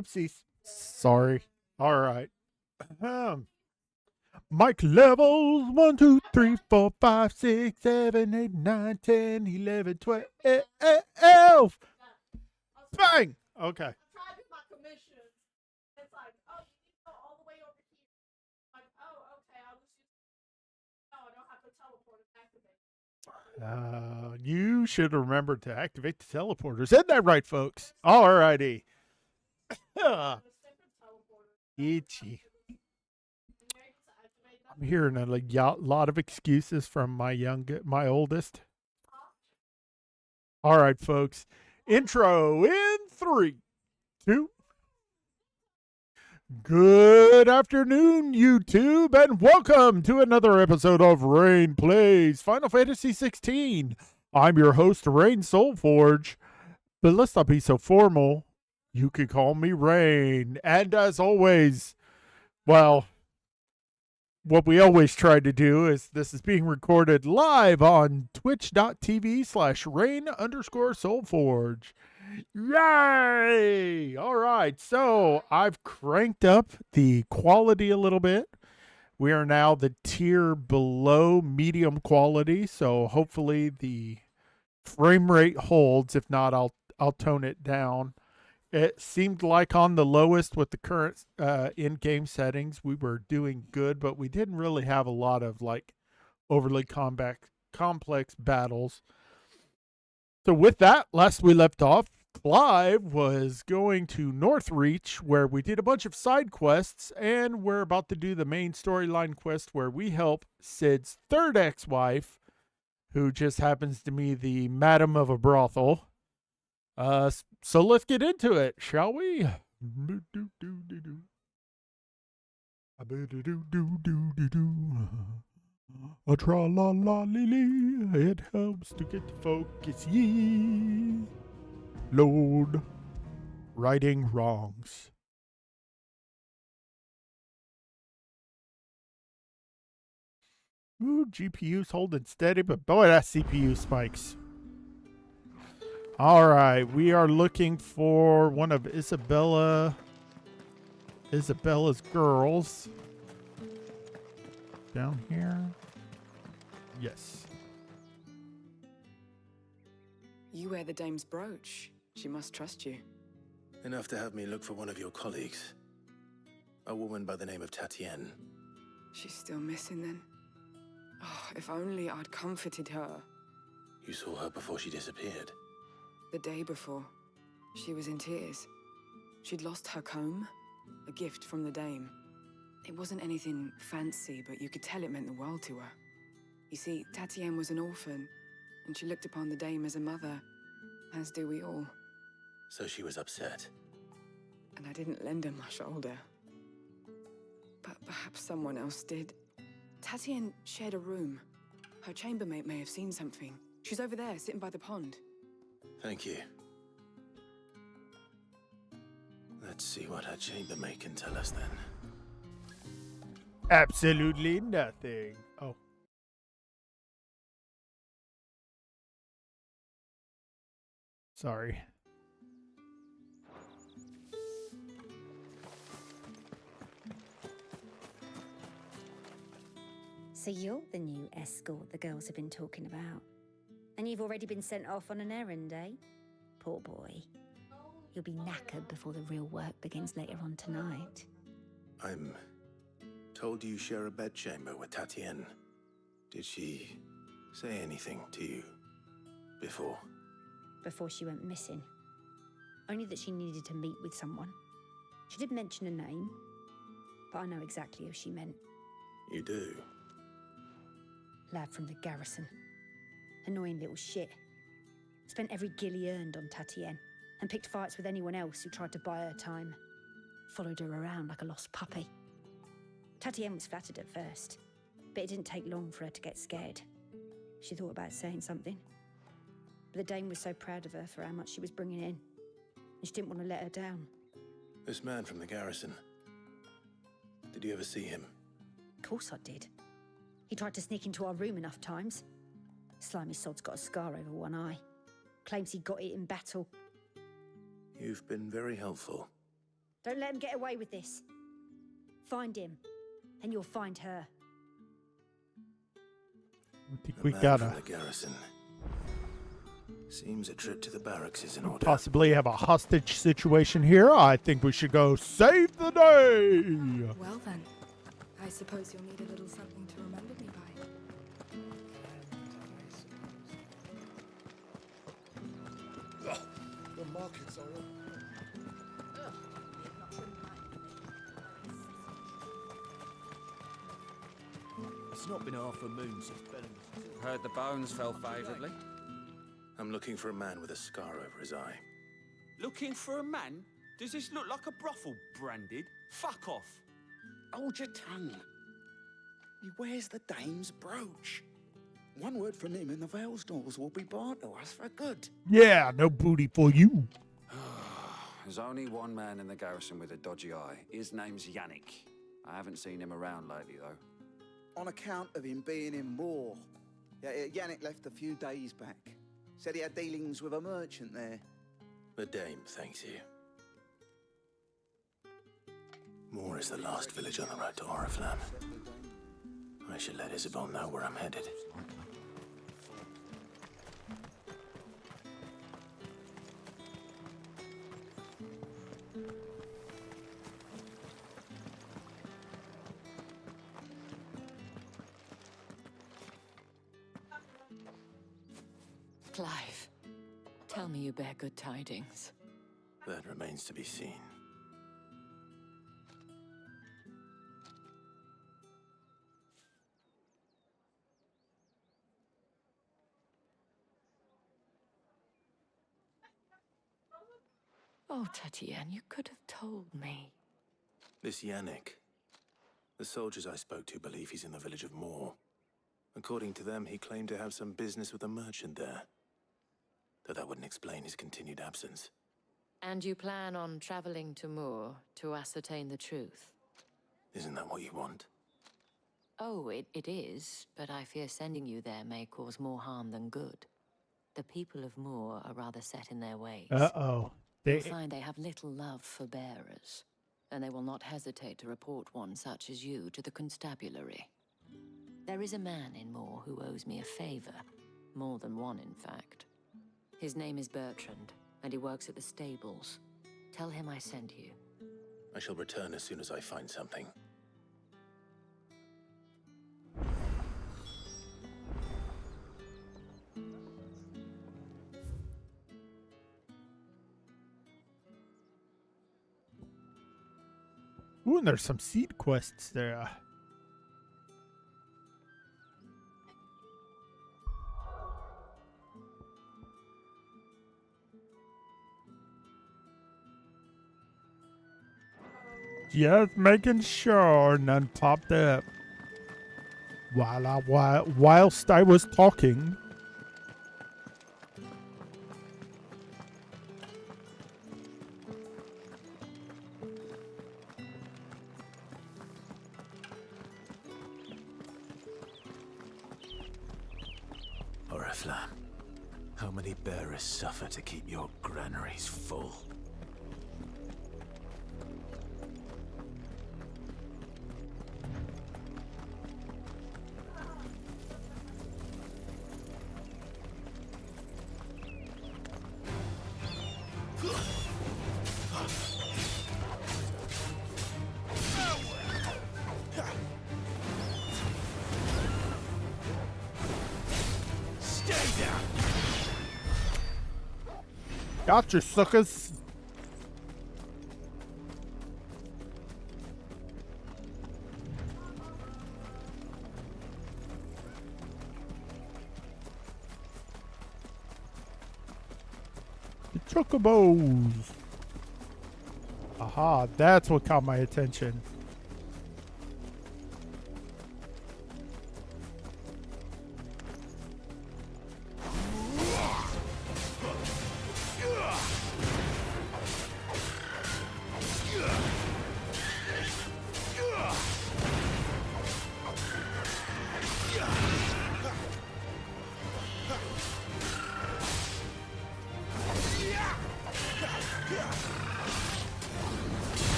Oopsies. Sorry. All right. Mic levels 1, 2, 3, 4, 5, 6, 7, 8, 9, 10, 11, 12. Bang! Okay. You should remember to activate the teleporters. Isn't that right, folks? All righty. Itchy. I'm hearing a lot of excuses from my oldest. All right, folks. Intro in 3, 2. Good afternoon, YouTube, and welcome to another episode of Rhaine Plays Final Fantasy XVI. I'm your host, Rhaine Soulforge, but let's not be so formal. You can call me Rhaine. And as always, well, what we always try to do is this is being recorded live on twitch.tv/Rhaine_Soulforge. Yay! All right, so I've cranked up the quality a little bit. We are now the tier below medium quality, so hopefully the frame rate holds. If not, I'll tone it down. It seemed like on the lowest with the current in-game settings, we were doing good, but we didn't really have a lot of like overly complex battles. So with that, last we left off, Clive was going to Northreach, where we did a bunch of side quests, and we're about to do the main storyline quest where we help Cid's third ex-wife, who just happens to be the madam of a brothel. So let's get into it, shall we? A tra-la-la-li-li, it helps to get the focus, ye. Load. Righting wrongs. Ooh, GPU's holding steady, but boy, that CPU spikes. All right, we are looking for one of Isabella's girls. Down here. Yes. You wear the dame's brooch. She must trust you. Enough to have me look for one of your colleagues. A woman by the name of Tatienne. She's still missing then. Oh, if only I'd comforted her. You saw her before she disappeared? The day before. She was in tears. She'd lost her comb, a gift from the dame. It wasn't anything fancy, but you could tell it meant the world to her. You see, Tatienne was an orphan, and she looked upon the dame as a mother, as do we all. So she was upset. And I didn't lend her my shoulder. But perhaps someone else did. Tatienne shared a room. Her chambermaid may have seen something. She's over there, sitting by the pond. Thank you. Let's see what her chambermaid can tell us then. Absolutely nothing. Oh. Sorry. So you're the new escort the girls have been talking about. And you've already been sent off on an errand, eh? Poor boy. You'll be knackered before the real work begins later on tonight. I'm told you share a bedchamber with Tatienne. Did she say anything to you before? Before she went missing. Only that she needed to meet with someone. She did mention a name, but I know exactly who she meant. You do? Lad from the garrison. Annoying little shit. Spent every guil he earned on Tatienne, and picked fights with anyone else who tried to buy her time. Followed her around like a lost puppy. Tatienne was flattered at first, but it didn't take long for her to get scared. She thought about saying something. But the dame was so proud of her for how much she was bringing in, and she didn't want to let her down. This man from the garrison. Did you ever see him? Of course I did. He tried to sneak into our room enough times. Slimy sod's got a scar over one eye. Claims he got it in battle. You've been very helpful. Don't let him get away with this. Find him, and you'll find her. I think A we man gotta from the garrison. Seems a trip to the barracks is in order. possibly have a hostage situation here. I think we should go save the day. Well then, I suppose you'll need a little something to remember me by. The markets are up. It's not been half a moon since Bellingham's. Heard the bones fell favourably. I'm looking for a man with a scar over his eye. Looking for a man? Does this look like a brothel branded? Fuck off. Hold your tongue. He wears the dame's brooch. One word from him and the Vale's doors will be barred to us for good. Yeah, no booty for you. There's only one man in the garrison with a dodgy eye. His name's Yannick. I haven't seen him around lately, though. On account of him being in Moor. Yeah, Yannick left a few days back. Said he had dealings with a merchant there. The dame thanks you. Moor is the last village on the road to Oriflamme. I should let Isabel know where I'm headed. Clive, tell me you bear good tidings. That remains to be seen. Oh, Tatienne, you could have told me. This Yannick. The soldiers I spoke to believe he's in the village of Moor. According to them, he claimed to have some business with a merchant there. Though that wouldn't explain his continued absence. And you plan on traveling to Moor to ascertain the truth? Isn't that what you want? Oh, it is, but I fear sending you there may cause more harm than good. The people of Moor are rather set in their ways. Uh-oh. You'll find they have little love for bearers, and they will not hesitate to report one such as you to the constabulary. There is a man in Moor who owes me a favor, more than one in fact. His name is Bertrand, and he works at the stables. Tell him I sent you. I shall return as soon as I find something. Ooh, and there's some seed quests there. Just making sure none popped up whilst I was talking. Oriflamme, how many bearers suffer to keep your granaries full? Gotcha, suckers. The chocobos. Aha, that's what caught my attention.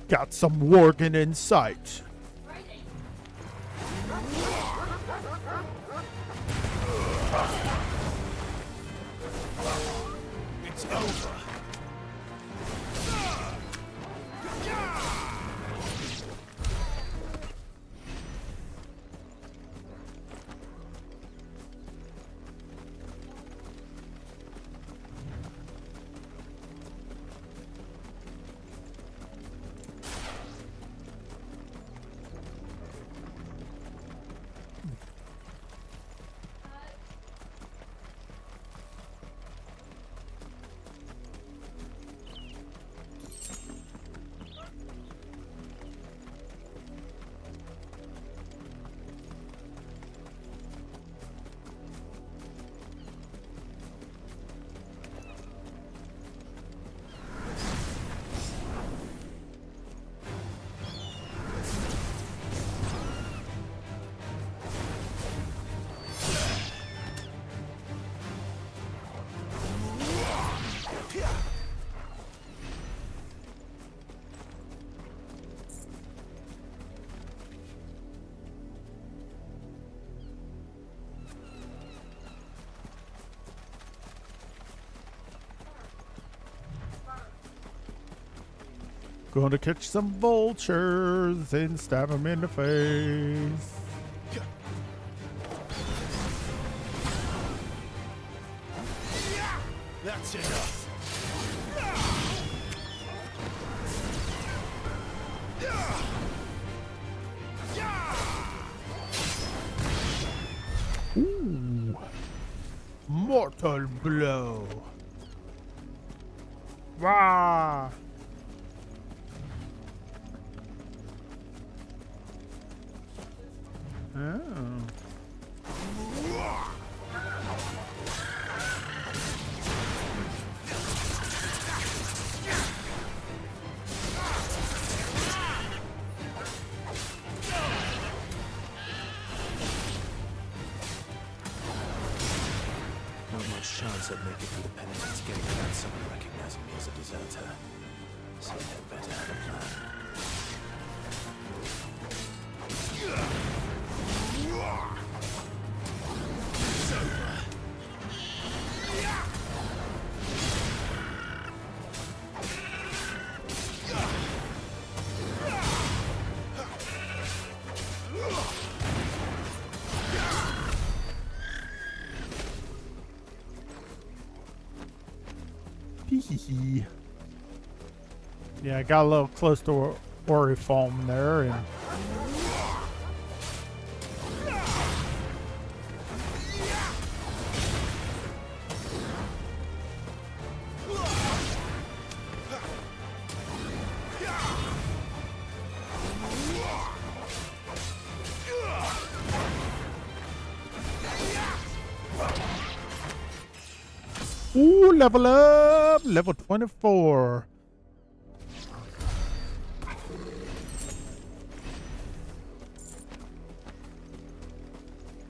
Got some working in sight. It's over. Gonna catch some vultures and stab them in the face. That's enough. Ooh. Mortal blow. Wah. Oh. Not much chance I'd make it through the penitence gate without someone recognizing me as a deserter. So I'd better have a plan. Yeah, I got a little close to Orifoam there, and ooh, level up, level 24.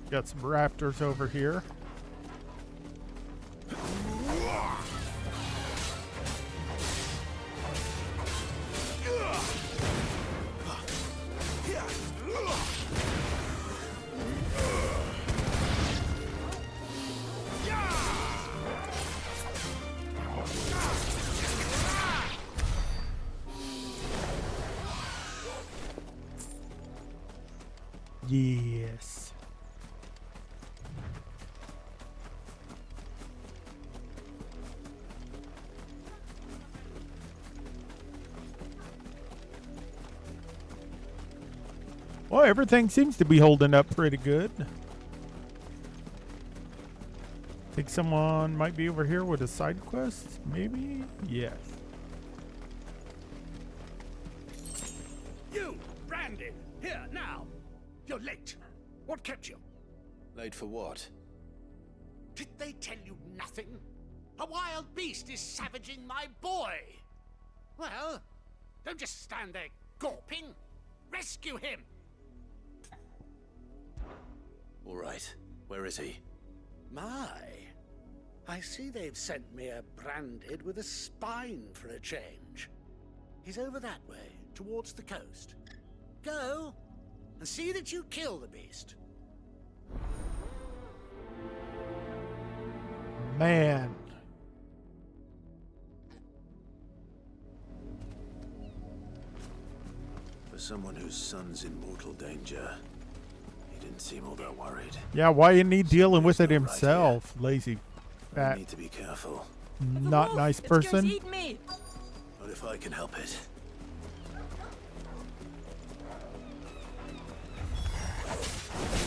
Got some raptors over here. Yes. Well, everything seems to be holding up pretty good. Think someone might be over here with a side quest? Maybe? Yes. You, Brandon, here now. You're late. What kept you? Late for what? Did they tell you nothing? A wild beast is savaging my boy. Well, don't just stand there gawping. Rescue him! All right. Where is he? My, I see they've sent me a branded with a spine for a change. He's over that way, towards the coast. Go, and see that you kill the beast. Man. For someone whose son's in mortal danger, he didn't seem all that worried. Yeah, why isn't he dealing with it Something's not right himself? Lazy, I fat, need to be careful. not nice person. Eat me. But if I can help it.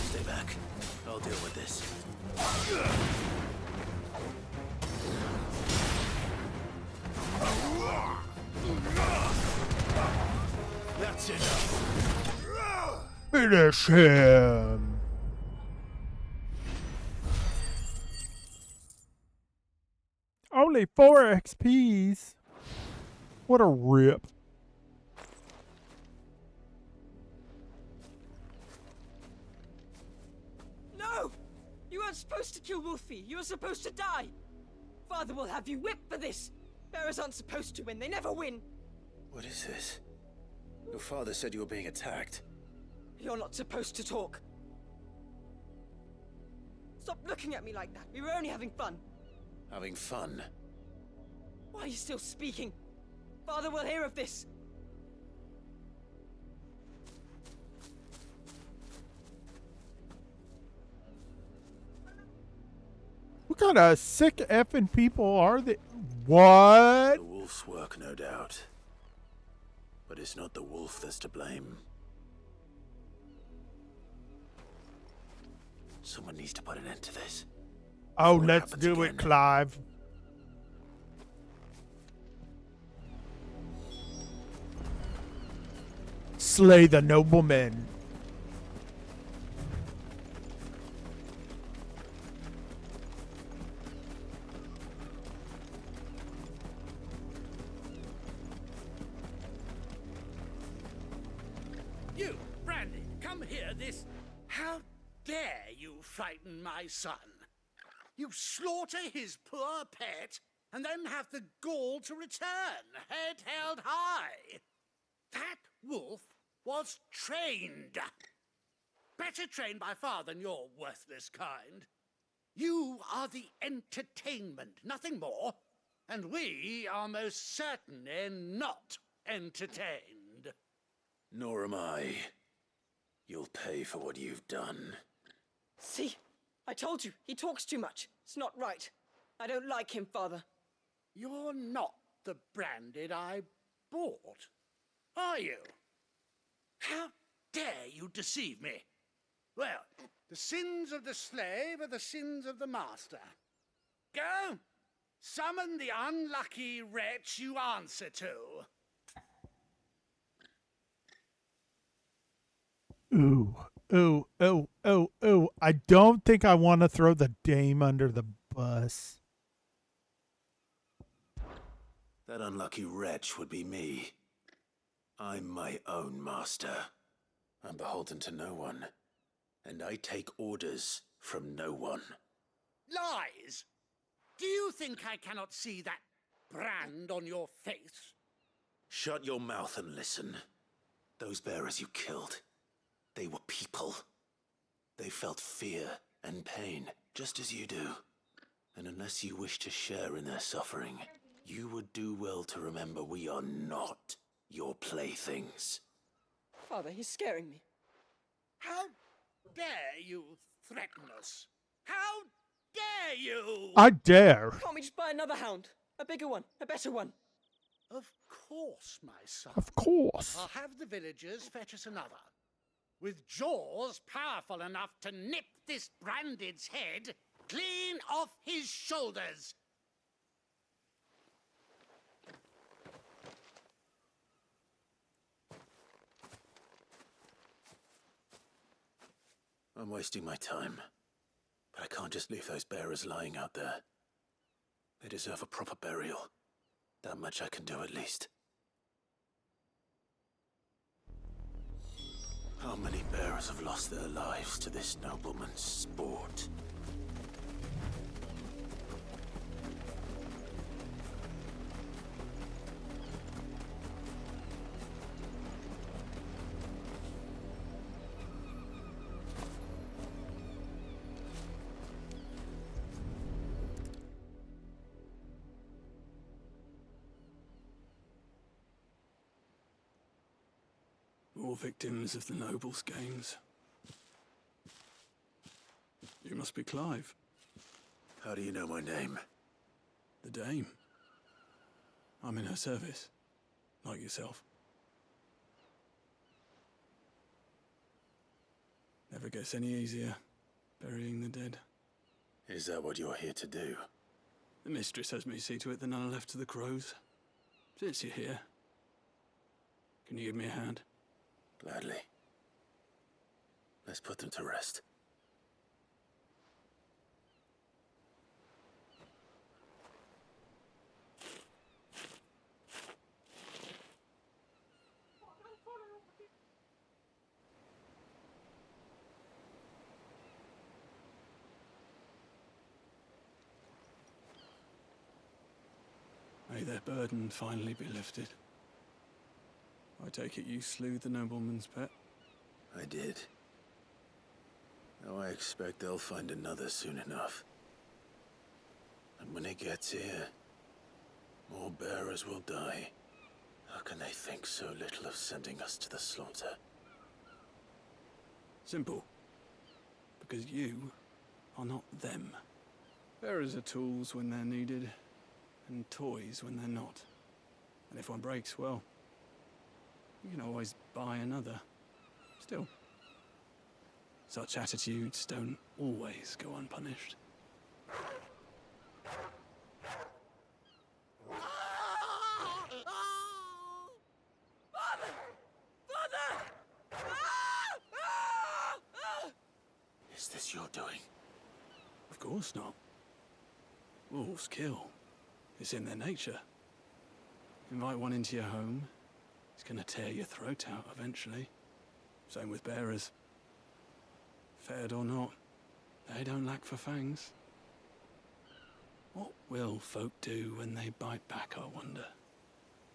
Stay back. I'll deal with this. That's enough. Finish him. Only 4 XPs. What a rip. No! You weren't supposed to kill Wolfie. You were supposed to die. Father will have you whipped for this. Bearers aren't supposed to win. They never win. What is this? Your father said you were being attacked. You're not supposed to talk. Stop looking at me like that. We were only having fun. Having fun? Why are you still speaking? Father will hear of this. What kind of sick effing people are they? What? The wolf's work, no doubt. But it's not the wolf that's to blame. Someone needs to put an end to this. Oh, before it let's happens do again. it, Clive. Slay the nobleman. You, Brandy, come here. How dare you frighten my son? You slaughter his poor pet, and then have the gall to return, head held high. That wolf was trained. Better trained by far than your worthless kind. You are the entertainment, nothing more. And we are most certainly not entertained. Nor am I. You'll pay for what you've done. See? I told you. He talks too much. It's not right. I don't like him, Father. You're not the branded I bought, are you? How dare you deceive me? Well, the sins of the slave are the sins of the master. Go, summon the unlucky wretch you answer to. Ooh, ooh, ooh, ooh, ooh. I don't think I want to throw the dame under the bus. That unlucky wretch would be me. I'm my own master. I'm beholden to no one. And I take orders from no one. Lies! Do you think I cannot see that brand on your face? Shut your mouth and listen. Those bearers you killed, they were people. They felt fear and pain, just as you do. And unless you wish to share in their suffering, you would do well to remember we are not your playthings. Father, he's scaring me. How dare you threaten us? How dare you? I dare. Can't we just buy another hound? A bigger one, a better one. Of course, my son. Of course. I'll have the villagers fetch us another. With jaws powerful enough to nip this branded's head clean off his shoulders. I'm wasting my time. But I can't just leave those bearers lying out there. They deserve a proper burial. That much I can do at least. How many bearers have lost their lives to this nobleman's sport? More victims of the nobles' games. You must be Clive. How do you know my name? The Dame. I'm in her service, like yourself. Never gets any easier, burying the dead. Is that what you're here to do? The mistress has me see to it that none are left to the crows. Since you're here, can you give me a hand? Gladly. Let's put them to rest. May their burden finally be lifted. I take it you slew the nobleman's pet? I did. Now I expect they'll find another soon enough. And when it gets here, more bearers will die. How can they think so little of sending us to the slaughter? Simple. Because you are not them. Bearers are tools when they're needed, and toys when they're not. And if one breaks, well, you can always buy another. Still, such attitudes don't always go unpunished. Is this your doing? Of course not. Wolves kill. It's in their nature. Invite one into your home, he's gonna tear your throat out eventually. Same with bearers. Fed or not, they don't lack for fangs. What will folk do when they bite back, I wonder?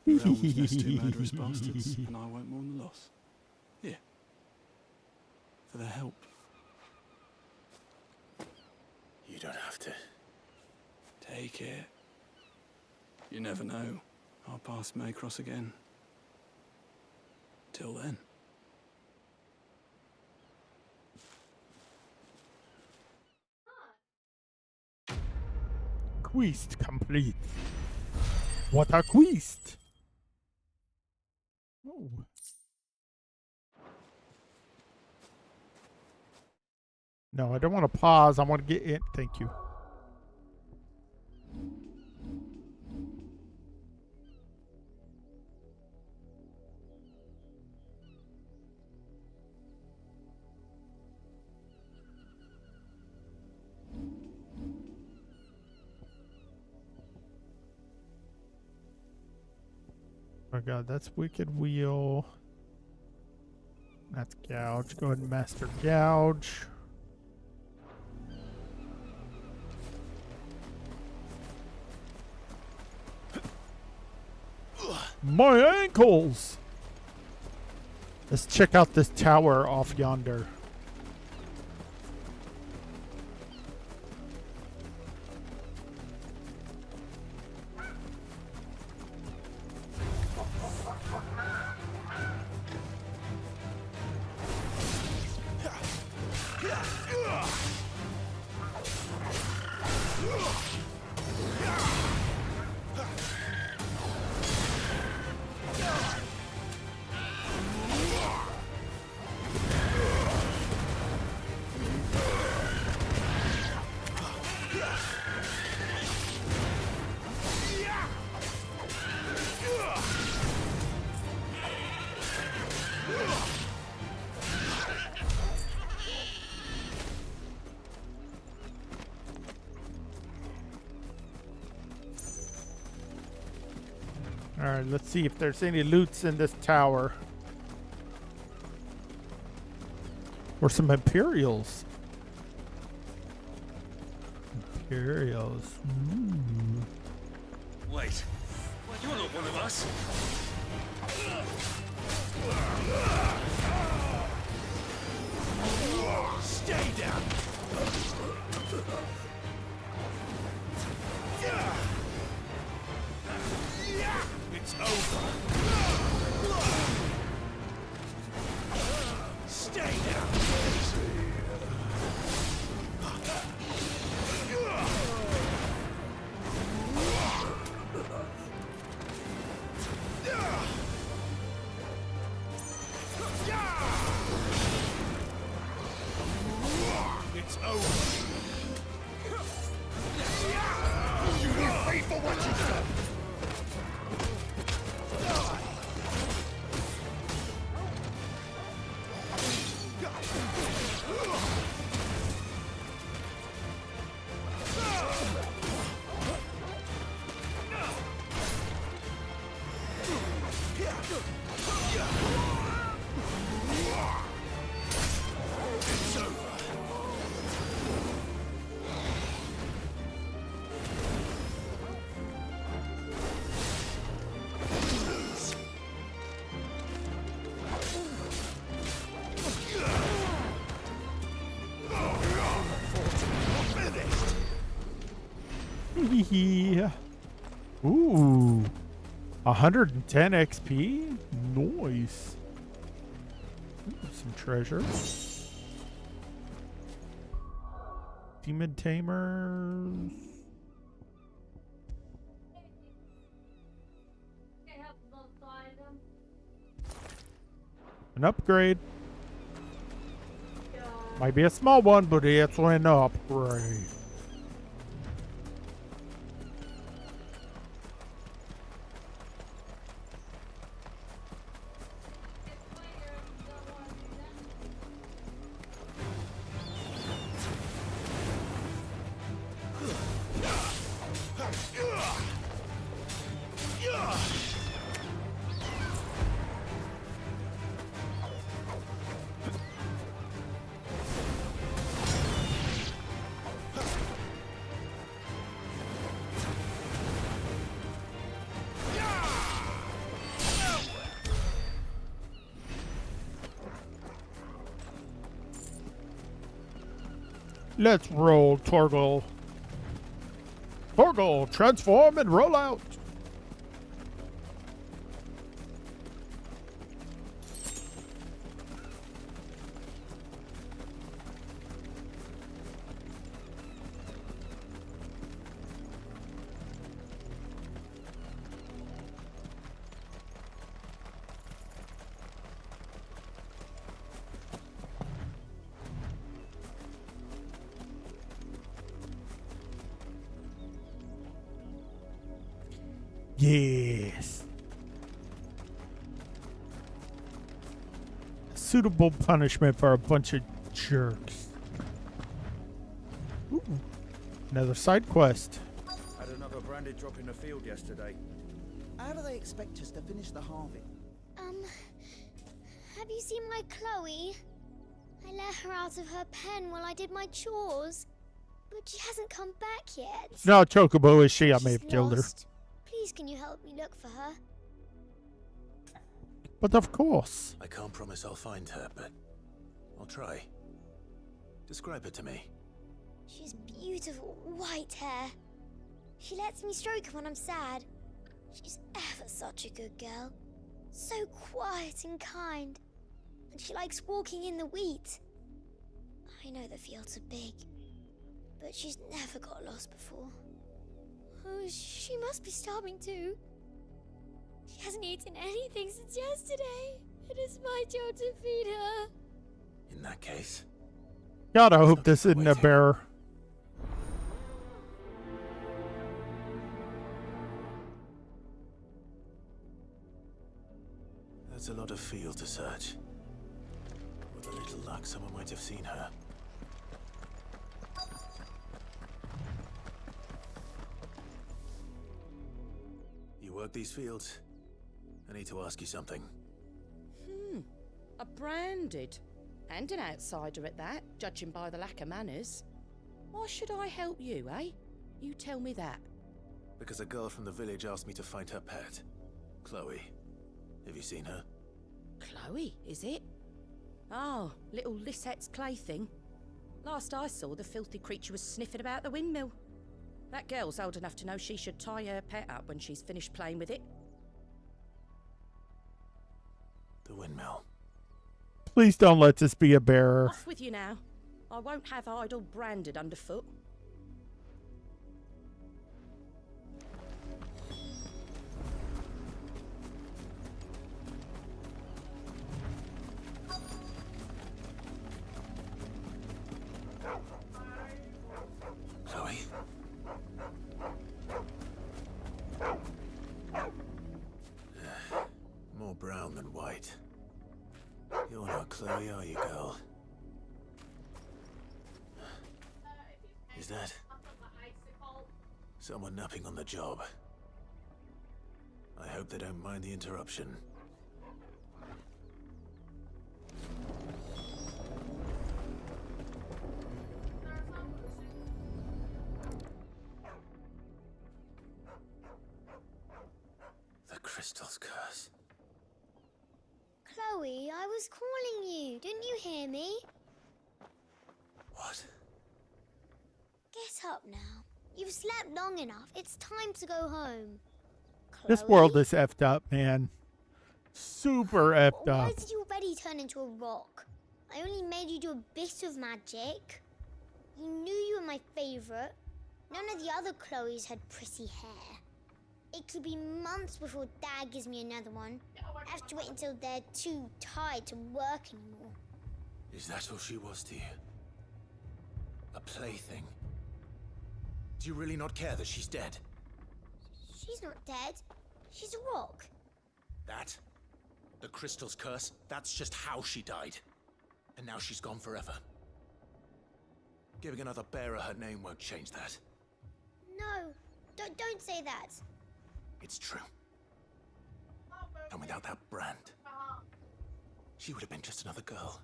The realm's nest two murderous bastards, and I won't mourn the loss. Here. For their help. You don't have to. Take it. You never know. Our paths may cross again. Till then. Quest complete. What a quest! Oh. No, I don't want to pause. I want to get in. Thank you. Oh god, that's Wicked Wheel. That's Gouge. Go ahead and master Gouge. My ankles! Let's check out this tower off yonder. Alright, let's see if there's any loots in this tower. Or some Imperials. Imperials. Wait, you're not one of us. Stay down. It's over. Stay down. It's over. You will pay for what you've done. Yeah. Ooh. 110 XP? Nice. Ooh, some treasure. Demon Tamers. An upgrade. Might be a small one, but it's an upgrade. Let's roll, Torgal. Torgal, transform and roll out. Yes. Suitable punishment for a bunch of jerks. Ooh. Another side quest. Had another branded drop in the field yesterday. How do they expect us to finish the halving? Have you seen my Chloe? I let her out of her pen while I did my chores, but she hasn't come back yet. No, Chocobo is she. I may She's have killed her. lost. Please, can you help me look for her? But of course. I can't promise I'll find her, but I'll try. Describe her to me. She's beautiful white hair. She lets me stroke her when I'm sad. She's ever such a good girl. So quiet and kind. And she likes walking in the wheat. I know the fields are big, but she's never got lost before. Oh, she must be starving too. She hasn't eaten anything since yesterday. It is my job to feed her. In that case, God, I hope this isn't a bear. that's a lot of field to search. With a little luck, someone might have seen her. You work these fields? I need to ask you something. A branded. And an outsider at that, judging by the lack of manners. Why should I help you, eh? You tell me that. Because a girl from the village asked me to find her pet. Chloe. Have you seen her? Chloe, is it? Oh, little Lisette's plaything. Last I saw, the filthy creature was sniffing about the windmill. That girl's old enough to know she should tie her pet up when she's finished playing with it. The windmill. Please don't let this be a bearer. Off with you now. I won't have idle branded underfoot. Chloe? More brown than white. You're not Chloe, are you, girl? Is that someone napping on the job? I hope they don't mind the interruption. The crystal's curse. Chloe, I was calling you. Didn't you hear me? What? Get up now. You've slept long enough. It's time to go home. This Chloe? world is effed up, man. Super effed Why up. did you already turn into a rock? I only made you do a bit of magic. You knew you were my favorite. None of the other Chloes had pretty hair. It could be months before Dad gives me another one. I have to wait until they're too tired to work anymore. Is that all she was to you? A plaything? Do you really not care that she's dead? She's not dead. She's a rock. That? The crystal's curse? That's just how she died. And now she's gone forever. Giving another bearer her name won't change that. No, don't say that. It's true. And without that brand, she would have been just another girl.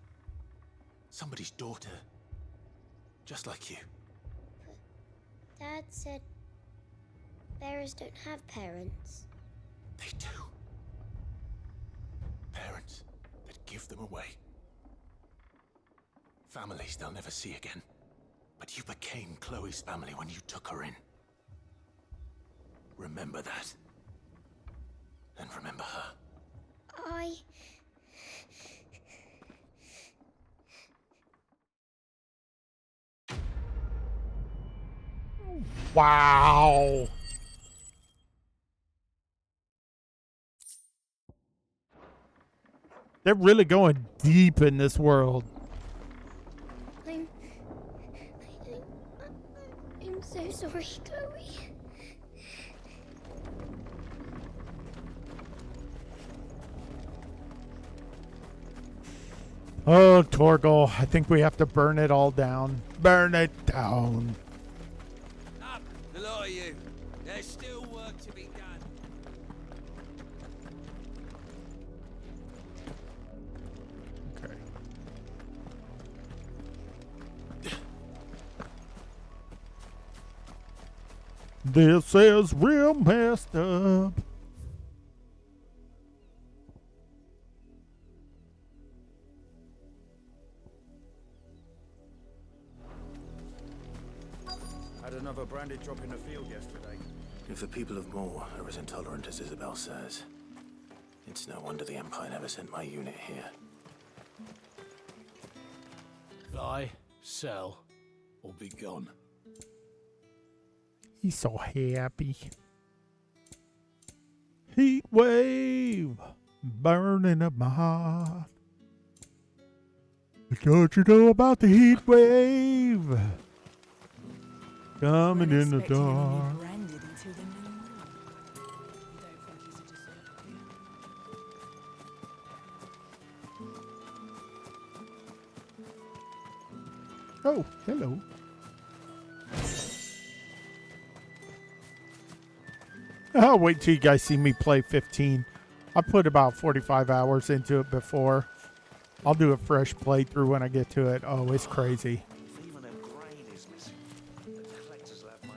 Somebody's daughter. Just like you. But Dad said bearers don't have parents. They do. Parents that give them away. Families they'll never see again. But you became Chloe's family when you took her in. Remember that. And remember her. Wow. They're really going deep in this world. I'm so sorry, Chloe. Oh, Torgal, I think we have to burn it all down. Burn it down. Up, the lot of you. There's still work to be done. Okay. This is real messed up. Had another branded drop in the field yesterday. If the people of Moor are as intolerant as Isabel says, it's no wonder the Empire never sent my unit here. Buy, sell, or be gone. He's so happy. Heat wave burning up my heart. Don't you know about the heat wave coming in the dark? Oh, hello. I'll wait till you guys see me play 15. I put about 45 hours into it before. I'll do a fresh playthrough when I get to it. Oh, it's crazy. If even a grain is missing, the collectors will have my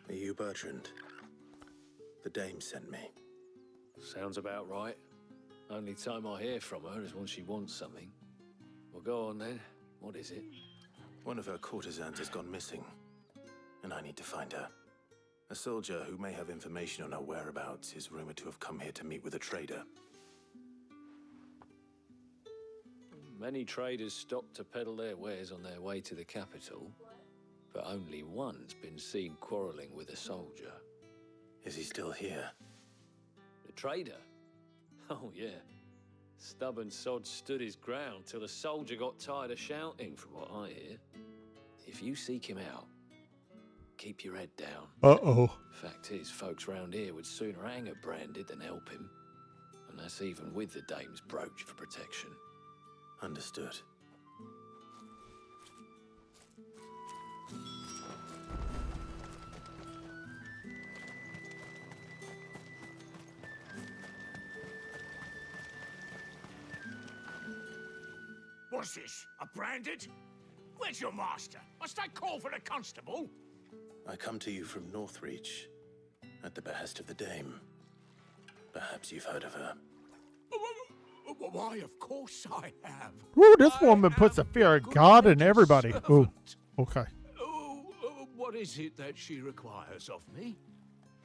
Are you Bertrand? The dame sent me. Sounds about right. Only time I hear from her is when she wants something. Well, go on then. What is it? One of her courtesans has gone missing, and I need to find her. A soldier who may have information on her whereabouts is rumored to have come here to meet with a trader. Many traders stop to peddle their wares on their way to the capital, but only one's been seen quarreling with a soldier. Is he still here? The trader? Oh, yeah. Stubborn sod stood his ground till the soldier got tired of shouting, from what I hear. If you seek him out, keep your head down. Uh-oh. Fact is, folks round here would sooner hang a branded than help him. And that's even with the dame's brooch for protection. Understood. What's this? A branded? Where's your master? Must I call for a constable? I come to you from Northreach, at the behest of the dame. Perhaps you've heard of her. Why, of course I have. Ooh, this woman puts the fear of God in everybody. Ooh, okay. What is it that she requires of me?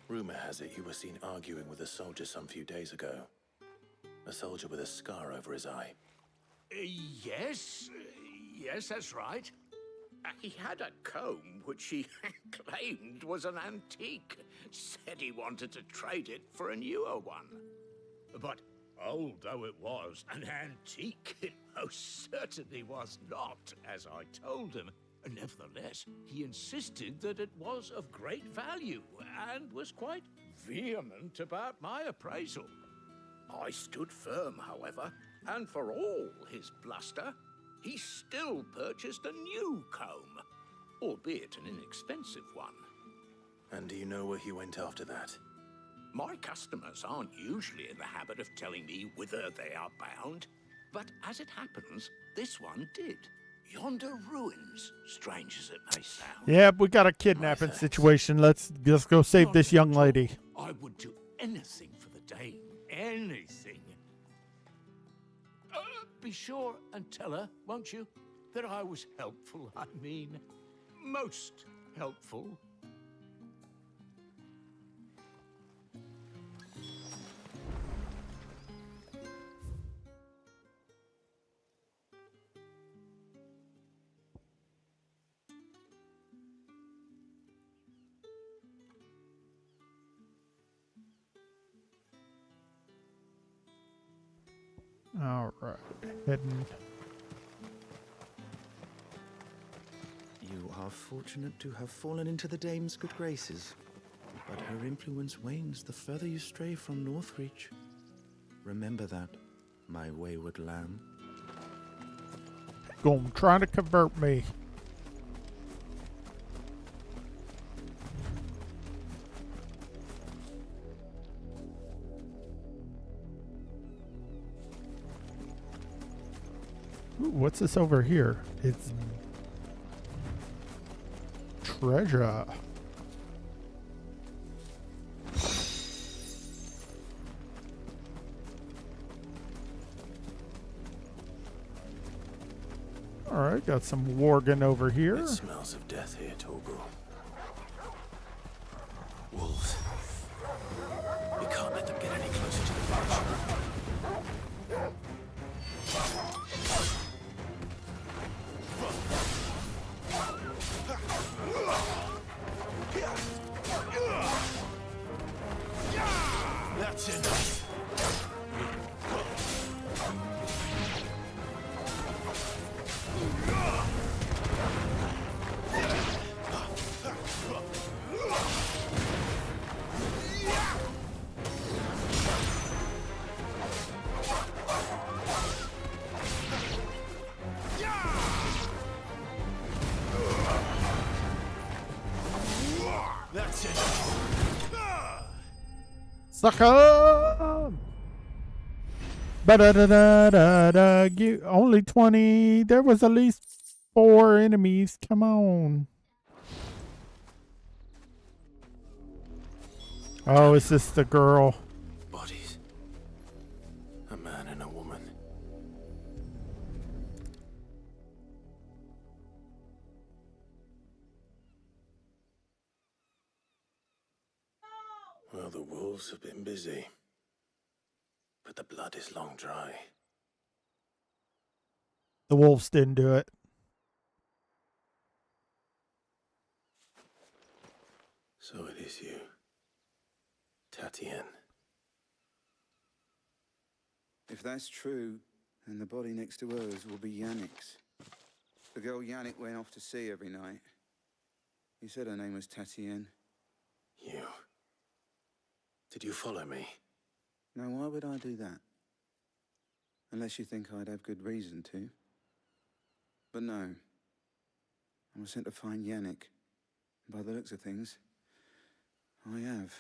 Rumor has it you were seen arguing with a soldier some few days ago. A soldier with a scar over his eye. Yes, that's right. He had a comb which he claimed was an antique. Said he wanted to trade it for a newer one. But old though it was, an antique it most certainly was not, as I told him. Nevertheless, he insisted that it was of great value and was quite vehement about my appraisal. I stood firm, however, and for all his bluster, he still purchased a new comb, albeit an inexpensive one. And do you know where he went after that? My customers aren't usually in the habit of telling me whither they are bound, but as it happens, this one did. Yonder ruins, strange as it may sound. Yeah, we got a kidnapping situation. Let's go save this young lady. I would do anything for the dame. Anything. Be sure and tell her, won't you, that I was helpful. I mean, most helpful. All right, heading. You are fortunate to have fallen into the dame's good graces, but her influence wanes the further you stray from Northreach. Remember that, my wayward lamb. Going trying to convert me. Ooh, what's this over here? It's treasure. All right, got some Worgen over here. It smells of death here, Torgal. Wolves. We can't let them get any closer to the village. That's enough. That's it. Sucker! Ba-da-da-da-da-da. Only 20. There was at least 4 enemies. Come on. Oh, is this the girl? Bodies. A man and a woman. Well, the wolves have been busy. But the blood is long dry. The wolves didn't do it. So it is you. Tatienne. If that's true, then the body next to hers will be Yannick's. The girl Yannick went off to see every night. You said her name was Tatienne. You. Did you follow me? Now, why would I do that? Unless you think I'd have good reason to. But no. I was sent to find Yannick. By the looks of things, I have.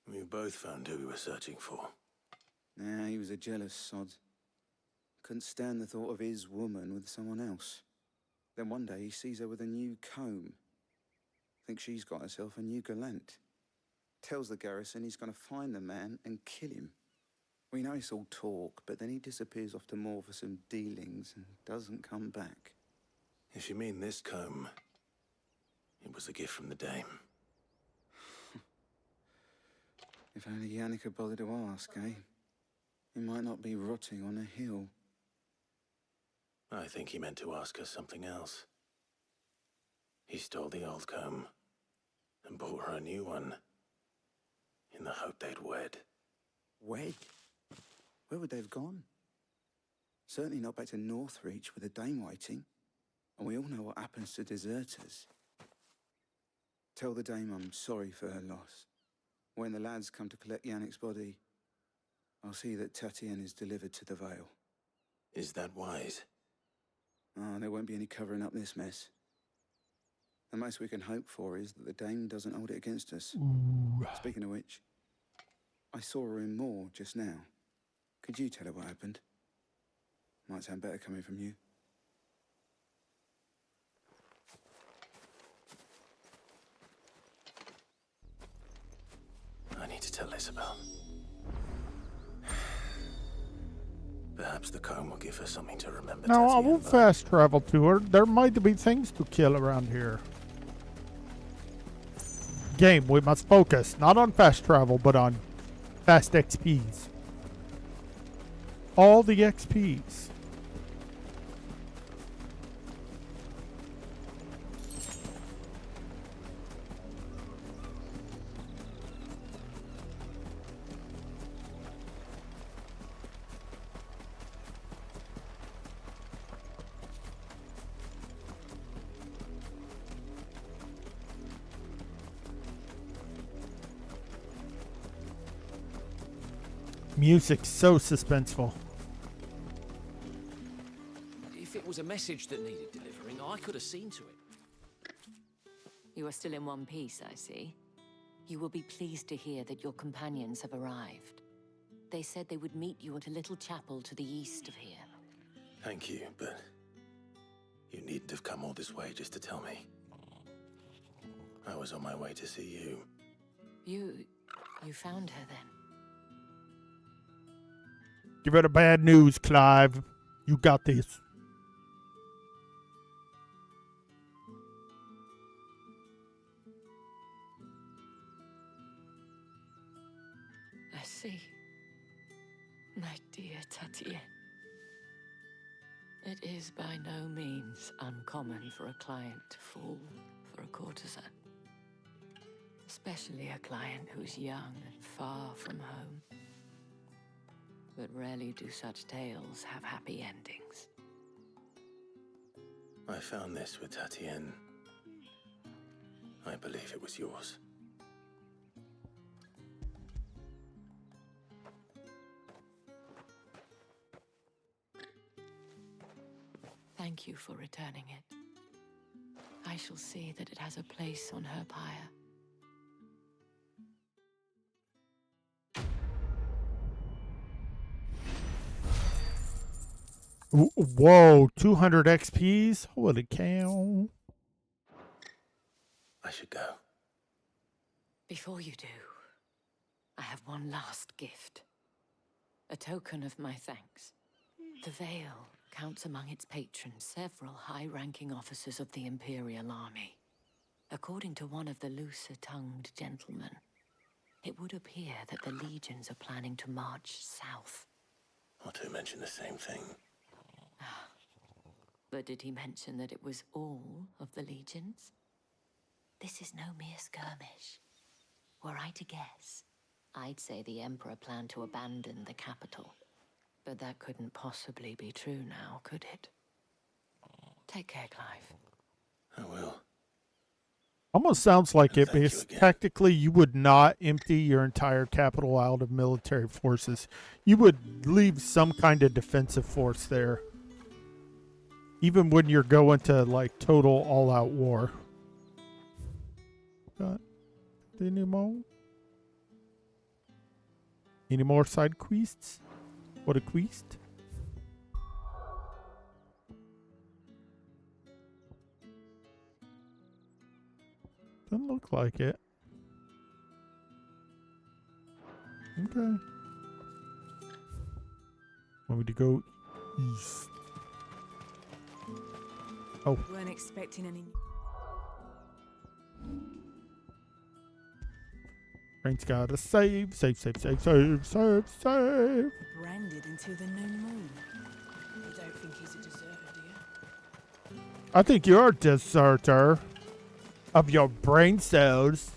We both found who we were searching for. Nah, he was a jealous sod. Couldn't stand the thought of his woman with someone else. Then one day he sees her with a new comb. Thinks she's got herself a new gallant. Tells the garrison he's going to find the man and kill him. We know it's all talk, but then he disappears off to Moor for some dealings and doesn't come back. If you mean this comb, it was a gift from the dame. If only Yannick had bothered to ask, eh? He might not be rotting on a hill. I think he meant to ask us something else. He stole the old comb and bought her a new one in the hope they'd wed. Wed? Where would they have gone? Certainly not back to Northreach with a dame waiting. And we all know what happens to deserters. Tell the dame I'm sorry for her loss. When the lads come to collect Yannick's body, I'll see that Tatienne is delivered to the Vale. Is that wise? Oh, there won't be any covering up this mess. The most we can hope for is that the dame doesn't hold it against us. Ooh. Speaking of which, I saw her in Moor just now. Could you tell her what happened? Might sound better coming from you. I need to tell Isabel. Perhaps the comb will give her something to remember. No, I Tatienne won't by. fast travel to her. There might be things to kill around here. Game, we must focus, not on fast travel, but on fast XPs. All the XPs. Music's so suspenseful. If it was a message that needed delivering, I could have seen to it. You are still in one piece, I see. You will be pleased to hear that your companions have arrived. They said they would meet you at a little chapel to the east of here. Thank you, but you needn't have come all this way just to tell me. I was on my way to see you. You found her then? Give her the bad news, Clive. You got this. I see. My dear Tatienne. It is by no means uncommon for a client to fall for a courtesan. Especially a client who's young and far from home. But rarely do such tales have happy endings. I found this with Tatienne. I believe it was yours. Thank you for returning it. I shall see that it has a place on her pyre. Whoa, 200 XPs? Holy cow. I should go. Before you do, I have one last gift. A token of my thanks. The Vale counts among its patrons several high-ranking officers of the Imperial Army. According to one of the looser-tongued gentlemen, it would appear that the legions are planning to march south. Or to mention the same thing. But did he mention that it was all of the legions? This is no mere skirmish. Were I to guess, I'd say the Emperor planned to abandon the capital. But that couldn't possibly be true now, could it? Take care, Clive. I will. Almost sounds like it, because tactically you would not empty your entire capital out of military forces. You would leave some kind of defensive force there. Even when you're going to, like, total all-out war. Got any more? Any more side quests? What a quest? Doesn't look like it. Okay. Want me to go east? Oh. Weren't expecting any. Raine's gotta save. Branded until the new moon. You don't think he's a deserter, do you? I think you're a deserter of your brain cells.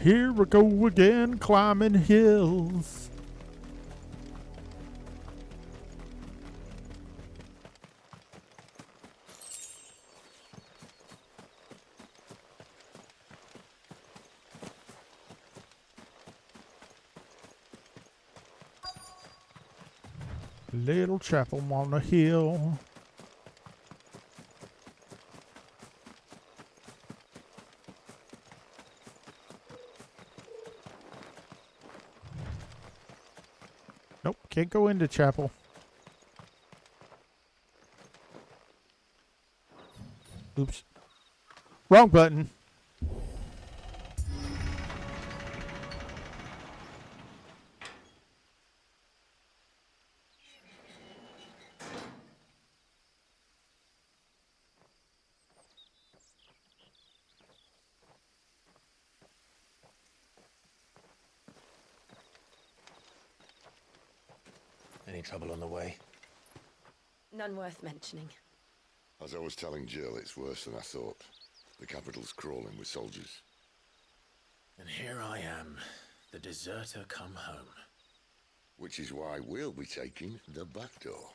Here we go again, climbing hills. Little chapel on the hill. Nope, can't go into chapel. Oops. Wrong button. Any trouble on the way? None worth mentioning. As I was telling Jill, it's worse than I thought. The capital's crawling with soldiers. And here I am, the deserter come home. Which is why we'll be taking the back door.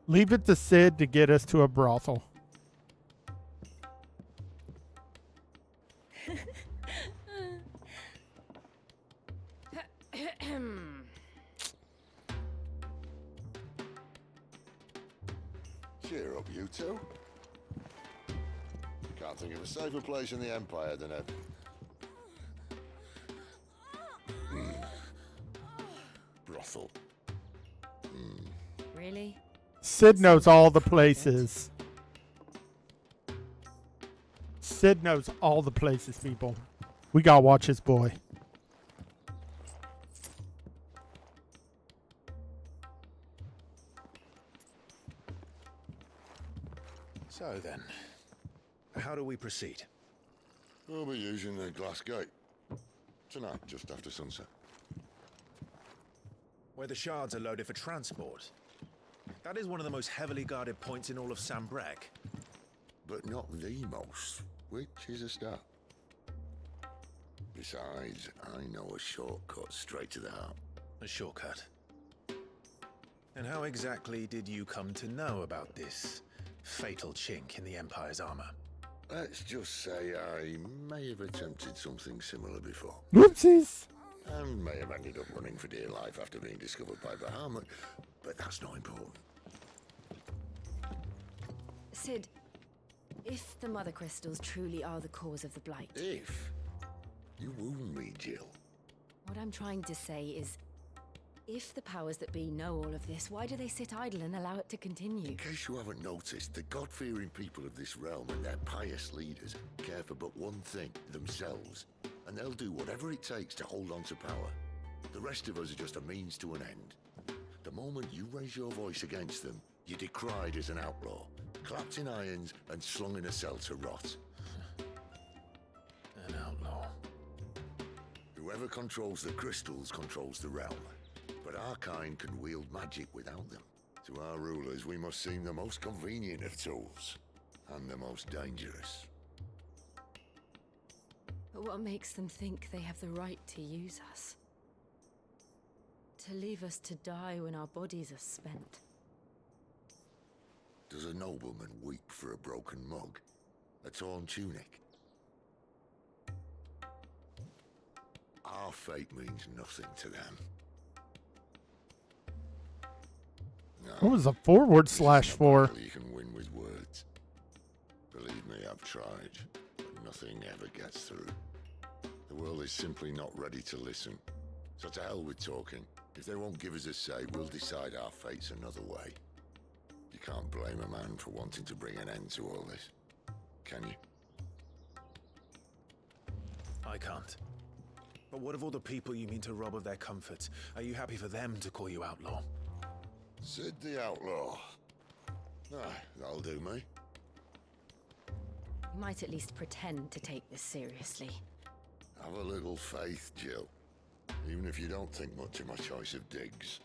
Leave it to Sid to get us to a brothel. Cheer up, you two. Can't think of a safer place in the Empire than a... brothel. Really? Sid knows all the places. Sid knows all the places, people. We gotta watch his boy. So then, how do we proceed? We'll be using the glass gate. Tonight, just after sunset. Where the shards are loaded for transport. That is one of the most heavily guarded points in all of Sambrec. But not the most, which is a start. Besides, I know a shortcut straight to the heart. A shortcut. And how exactly did you come to know about this fatal chink in the Empire's armor? Let's just say I may have attempted something similar before. Whoopsies! And may have ended up running for dear life after being discovered by Bahamut, but that's not important. Sid, if the Mother Crystals truly are the cause of the Blight... If? You wound me, Jill. What I'm trying to say is, if the powers that be know all of this, why do they sit idle and allow it to continue? In case you haven't noticed, the God-fearing people of this realm and their pious leaders care for but one thing, themselves. And they'll do whatever it takes to hold on to power. The rest of us are just a means to an end. The moment you raise your voice against them, you're decried as an outlaw, clapped in irons and slung in a cell to rot. An outlaw. Whoever controls the crystals controls the realm. But our kind can wield magic without them. To our rulers, we must seem the most convenient of tools, and the most dangerous. But what makes them think they have the right to use us? To leave us to die when our bodies are spent? Does a nobleman weep for a broken mug? A torn tunic? Our fate means nothing to them. No, What was the // for? you can win with words. Believe me, I've tried, but nothing ever gets through. The world is simply not ready to listen. So to hell with talking. If they won't give us a say, we'll decide our fates another way. You can't blame a man for wanting to bring an end to all this, can you? I can't. But what of all the people you mean to rob of their comforts? Are you happy for them to call you outlaw? Sid the Outlaw. That'll do me. You might at least pretend to take this seriously. Have a little faith, Jill. Even if you don't think much of my choice of digs.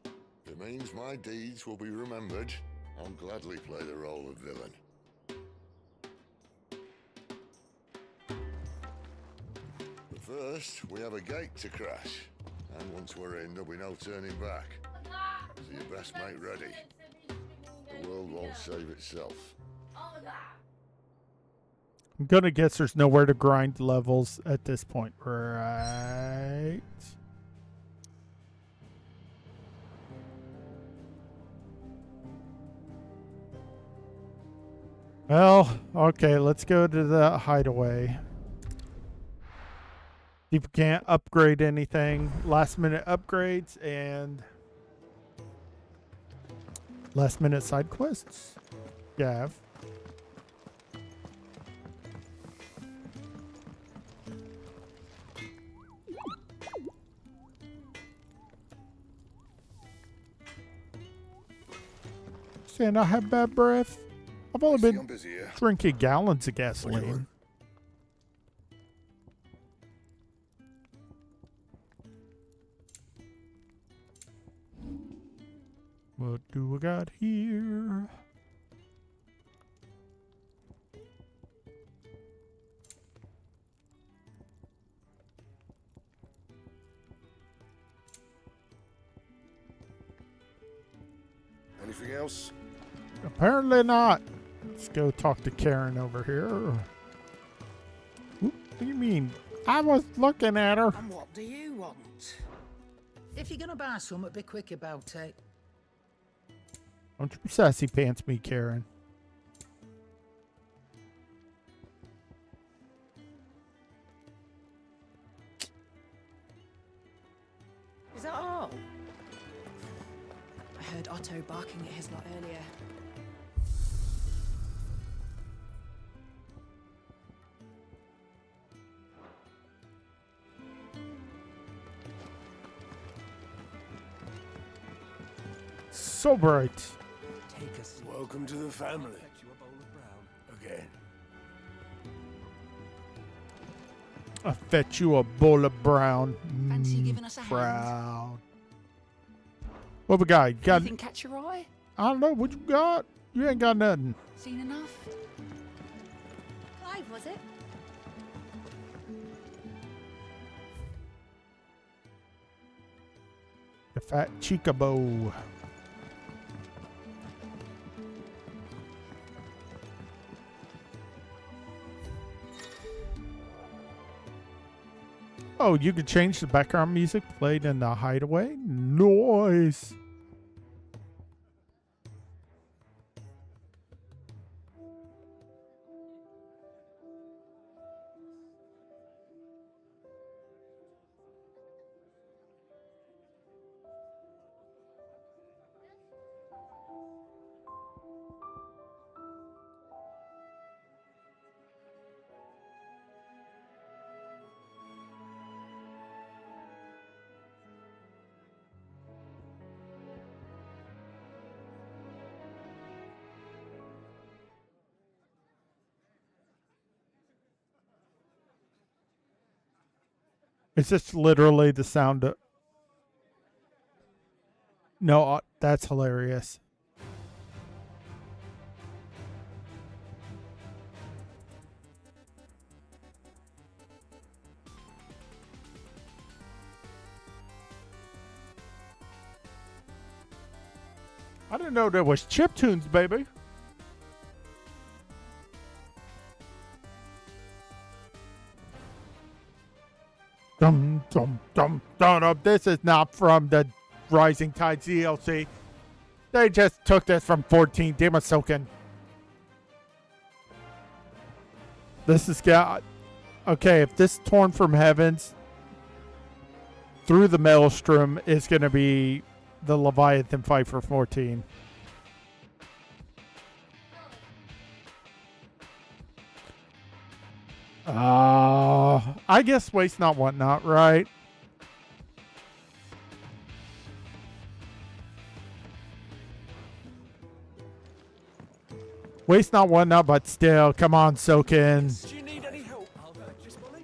If it means my deeds will be remembered, I'll gladly play the role of villain. But first, we have a gate to crash. And once we're in, there'll be no turning back. So you best make ready. The world won't save itself. I'm gonna guess there's nowhere to grind levels at this point, right? Well, okay, let's go to the hideaway. If you can't upgrade anything, last minute upgrades and last minute side quests. Gav. Saying I have bad breath. I've only been drinking gallons of gasoline. What do we got here? Anything else? Apparently not. Let's go talk to Karen over here. What do you mean? I was looking at her. And what do you want? If you're gonna buy something, be quick about it. Don't you sassy pants me, Karen. Is that all? I heard Otto barking at his lot earlier. So bright. Take us. Welcome to the family. Again. I fetch you a bowl of brown. Fancy giving us a hand? Brown. What we got? You got? Anything catch your eye? I don't know. What you got? You ain't got nothing. Seen enough? Clive, was it? The fat Chicabo. Oh, you could change the background music played in the hideaway? Nice. It's just literally the sound of... No, that's hilarious. I didn't know there was chiptunes, baby. Dum dum dum dum dum. This is not from the Rising Tides DLC. They just took this from 14. Damn it, Soken. This is okay. If this Torn from Heavens through the Maelstrom is going to be the Leviathan fight for 14. I guess Waste Not Want Not, right? Waste Not Want Not, but still, come on, Soken. Do you need any help? I'll purchase Molly.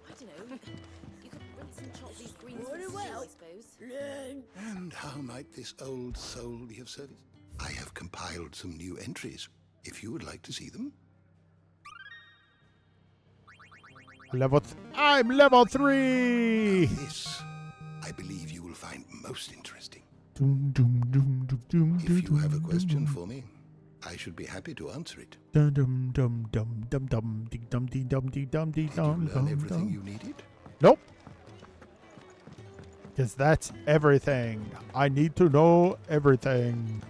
I don't know. You could rinse and chop these greens for stew, I suppose. And how might this old soul be of service? I have compiled some new entries, if you would like to see them. I'm level 3! This, I believe you will find most interesting. Doom, doom, doom, doom, doom, If you have a question for me, I should be happy to answer it. Dum dum dum dum dum dum dee dum dee dum dee dum dee dum. Did you learn everything you needed? Nope. Because that's everything. I need to know everything.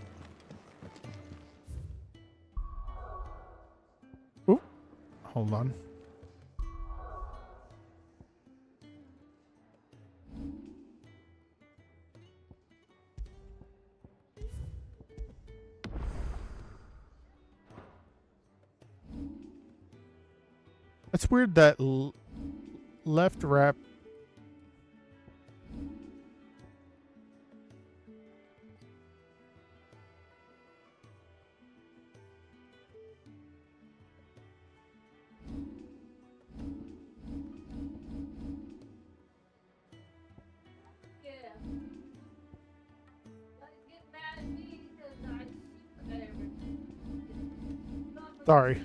Ooh. Hold on. It's weird that left wrap. Sorry.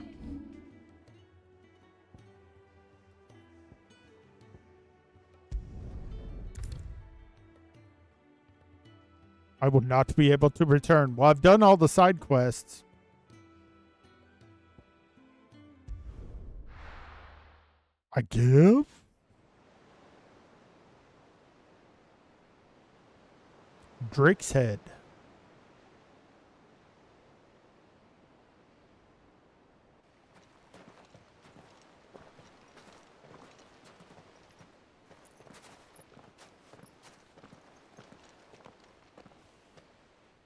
I will not be able to return. Well, I've done all the side quests. I give? Drake's Head.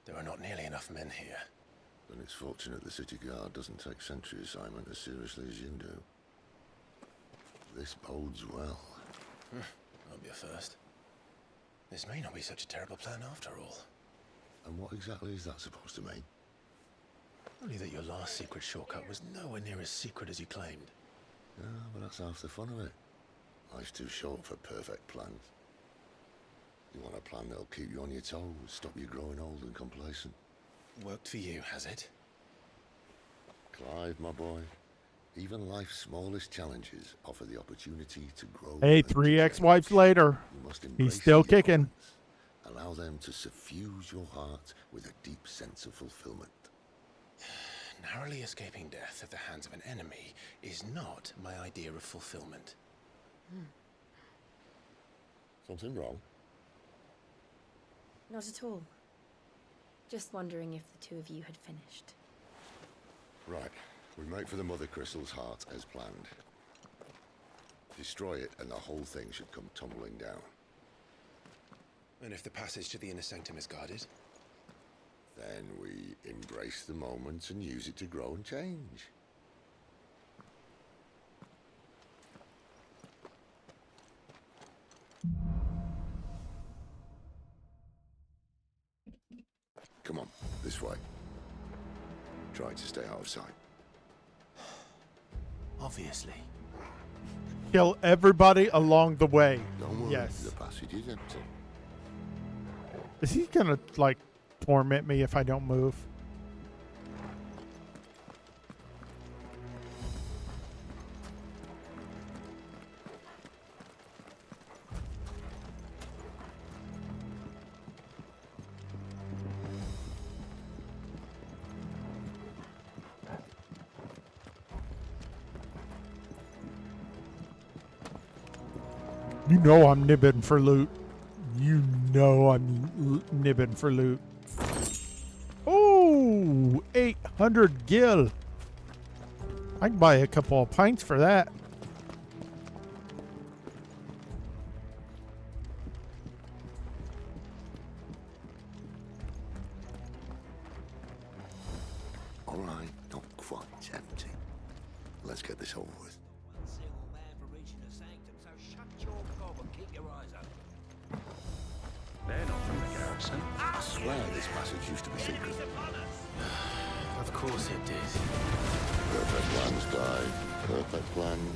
There are not nearly enough men here. Then it's fortunate the city guard doesn't take sentry assignment as seriously as you do. This bodes well. That'll be a first. This may not be such a terrible plan after all. And what exactly is that supposed to mean? Only that your last secret shortcut was nowhere near as secret as you claimed. Yeah, but that's half the fun of it. Life's too short for perfect plans. You want a plan that'll keep you on your toes, stop you growing old and complacent. Worked for you, has it? Clive, my boy, even life's smallest challenges offer the opportunity to grow. Hey, and 3 to ex-wives later. You must He's embrace still your kicking. moments. Allow them to suffuse your heart with a deep sense of fulfillment. Narrowly escaping death at the hands of an enemy is not my idea of fulfillment. Something wrong? Not at all. Just wondering if the two of you had finished. Right. We make for the Mother Crystal's heart as planned. Destroy it and the whole thing should come tumbling down. And if the passage to the inner sanctum is guarded? Then we embrace the moment and use it to grow and change. Come on, this way. Try to stay out of sight. Obviously. Kill everybody along the way. Don't worry, Yes. the passage is empty. Is he gonna, like, torment me if I don't move? You know I'm nibbing for loot. You know I'm nibbing for loot. Oh, 800 gil. I can buy a couple of pints for that. All right, not quite empty. Let's get this over with. One single man for reaching the sanctum, so shut your gob and keep your eyes open. They're not from the garrison. I swear this passage used to be secret. Of course it did. Perfect plans, Clive. Perfect plans.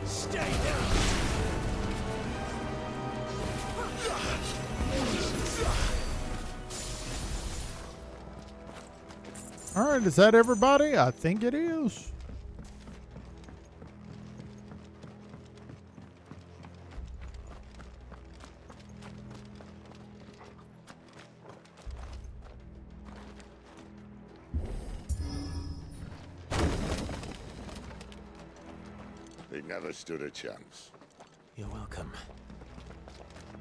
Stay down! All right, is that everybody? I think it is. They never stood a chance. You're welcome.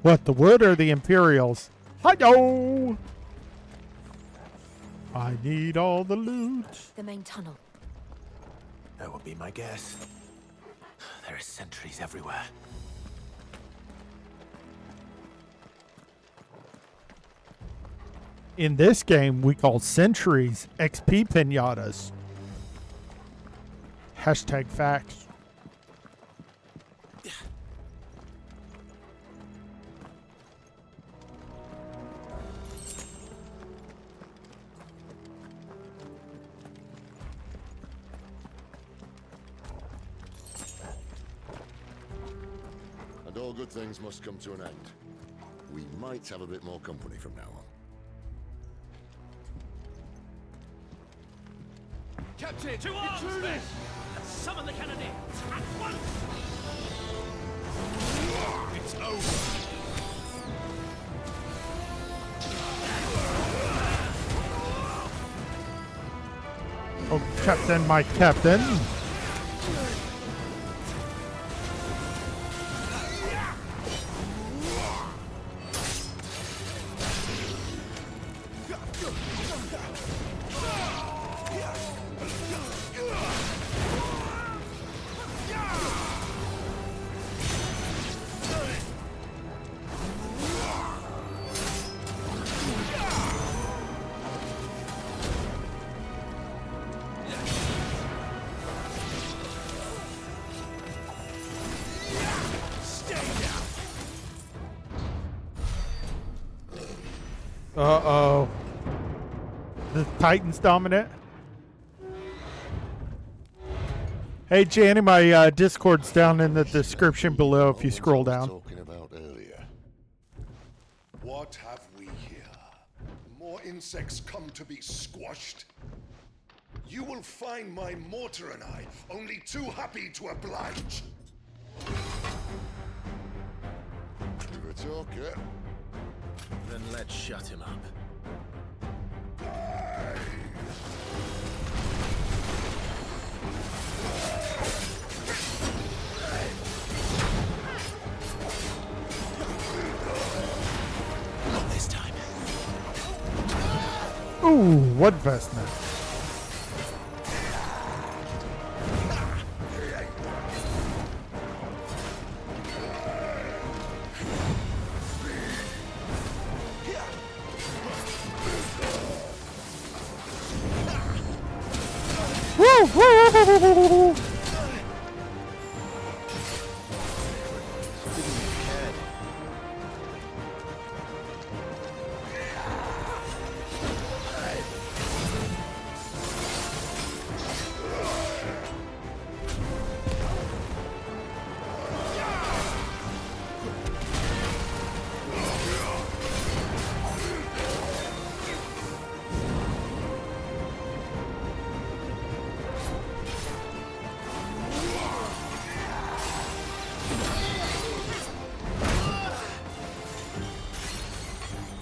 What, the wood or the Imperials? Hi-yo! I need all the loot. The main tunnel. That would be my guess. There are sentries everywhere. In this game, we call sentries XP pinatas. Hashtag facts. And all good things must come to an end. We might have a bit more company from now on. Captain! To arms, men! Summon the cannoneer! At once! It's over. Oh, Captain, my Captain. Uh-oh. The Titan's dominant. Hey, Janny, my Discord's down in the description below if you scroll down. Talking about earlier. What have we here? More insects come to be squashed? You will find my mortar and I only too happy to oblige. You're a talker. Then let's shut him up. Not this time. Ooh, what investment? Woo! Woo!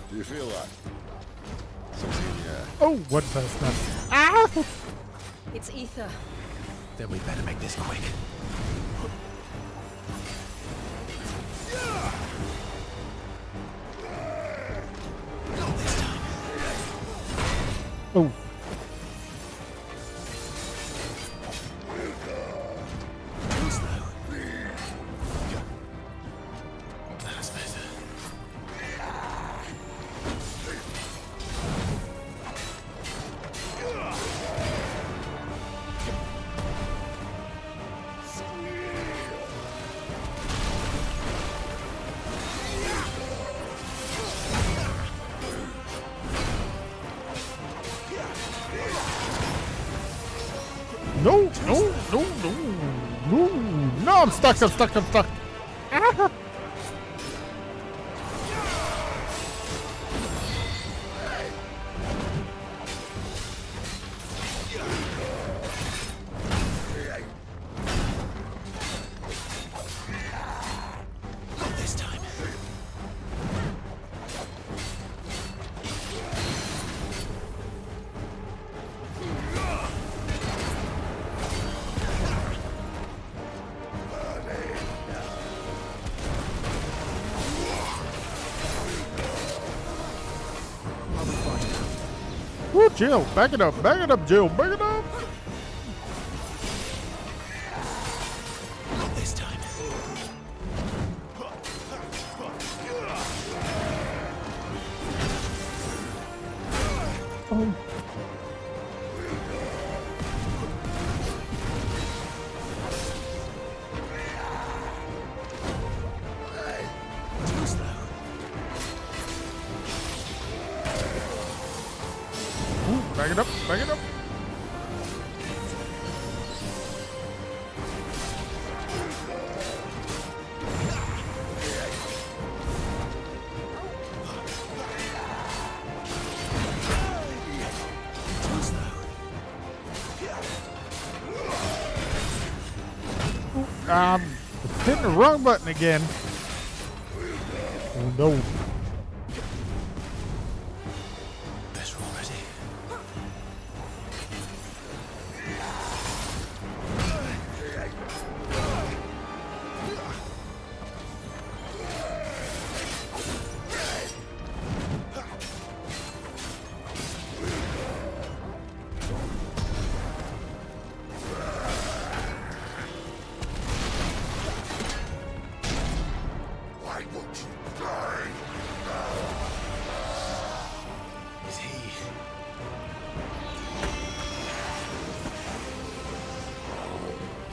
Do you feel that? Something in the air. Oh, what investment? Ah! It's ether. Then we better make this quick. Not this time. Oh. Too slow. That's better. No, no, no, no, no. No, I'm stuck, I'm stuck, I'm stuck. Ah! Not this time. Woo, Jill, back it up, Jill, back it up. Not this time. Oh. Too slow. Ooh, back it up, back it up. Too slow. Hitting the wrong button again. Oh no. Better already. Why won't you die? Is he?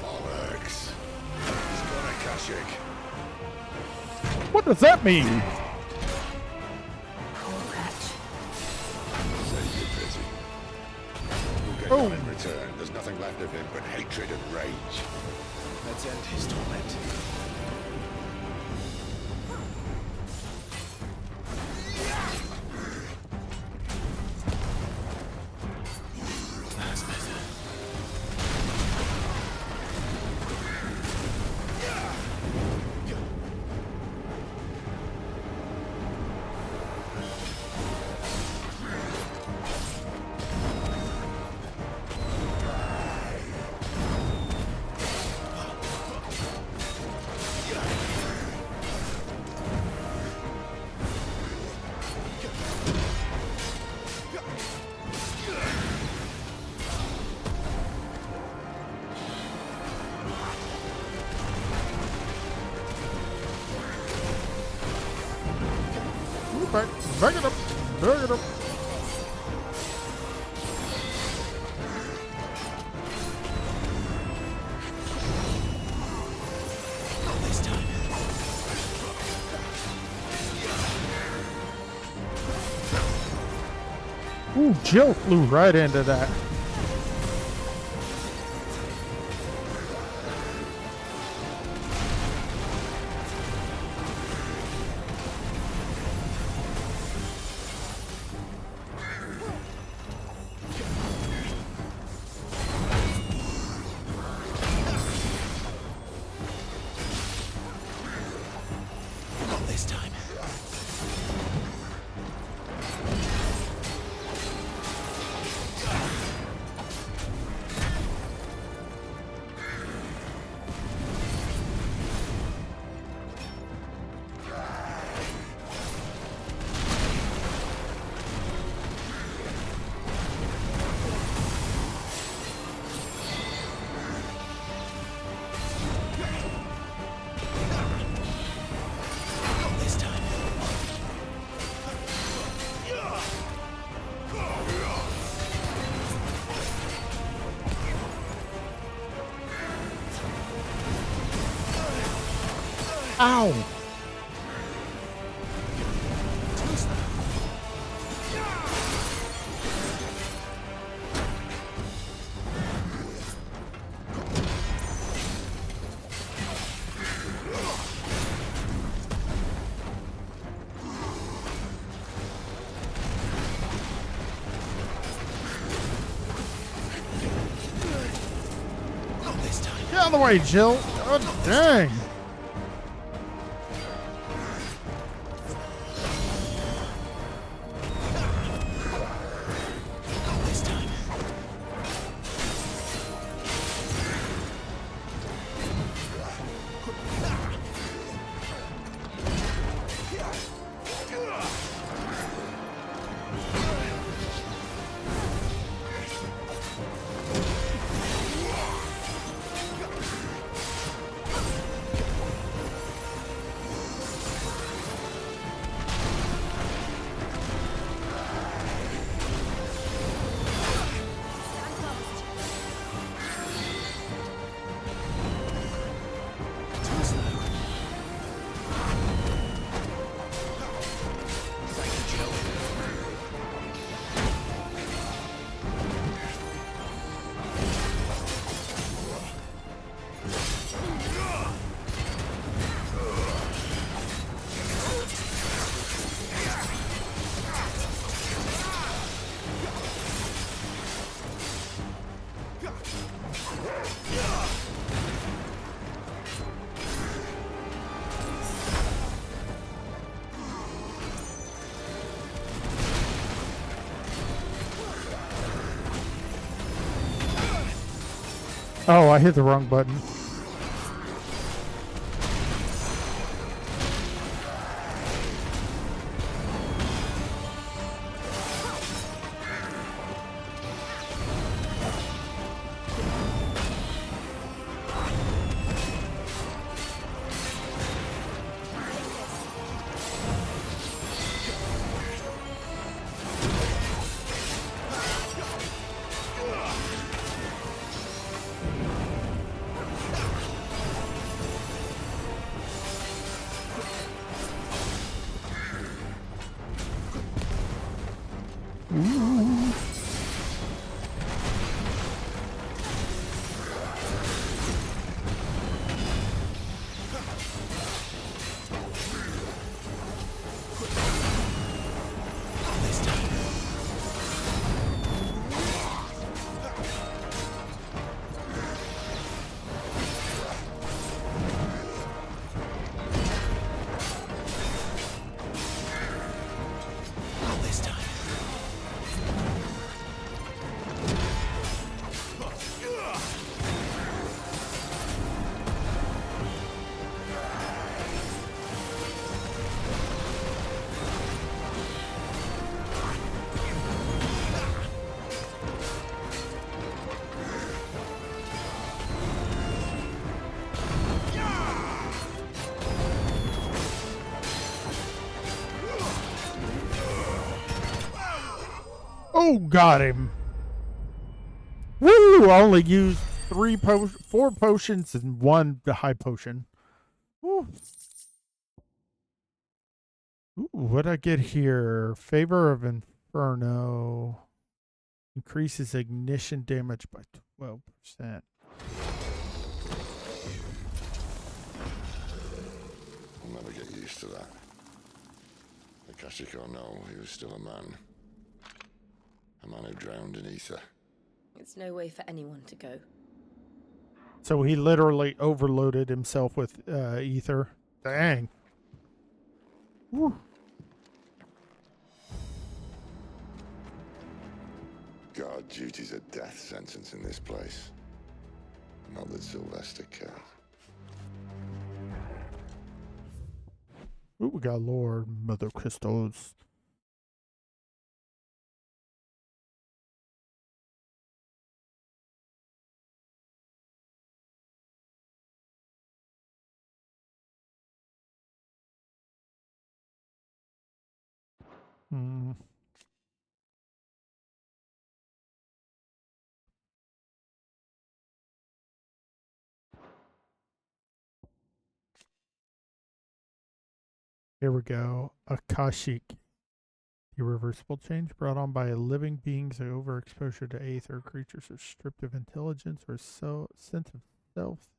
Bollocks. He's got a Kashik. What does that mean? Cool hatch. go. In return, there's nothing left of him but hatred and rage. Let's end his torment. That's better. Back it up. Back it up. Not this time. Ooh, Jill flew right into that. Not this time. Not this time. Ow! Not this time. Get out of the way, Jill. Oh, dang. Not this time. Too slow. Thank you, Jill. Oh, I hit the wrong button. Oh, got him. Woo! I only used 4 potions and 1 high potion. Woo. Ooh, what'd I get here? Favor of Inferno. Increases ignition damage by 12%. I'll never get used to that. Akashic or no, he was still a man. A man who drowned in ether. It's no way for anyone to go. So he literally overloaded himself with ether. Dang. Woo. God, duty's a death sentence in this place. Not that Sylvester cares. Ooh, we got Lord Mother Crystals. Hmm. Here we go. Akashic. Irreversible change brought on by living beings overexposure to aether. Creatures are stripped of intelligence or sense of self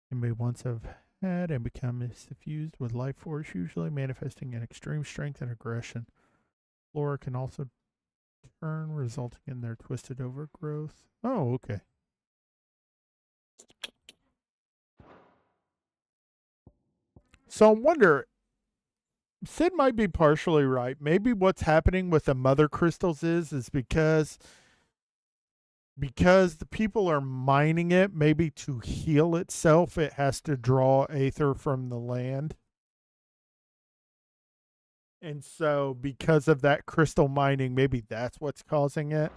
they may once have had and become suffused with life force, usually manifesting in extreme strength and aggression. Flora can also turn, resulting in their twisted overgrowth. Oh, okay. So I wonder, Sid might be partially right. Maybe what's happening with the mother crystals is because the people are mining it, maybe to heal itself, it has to draw aether from the land. And so because of that crystal mining, maybe that's what's causing it.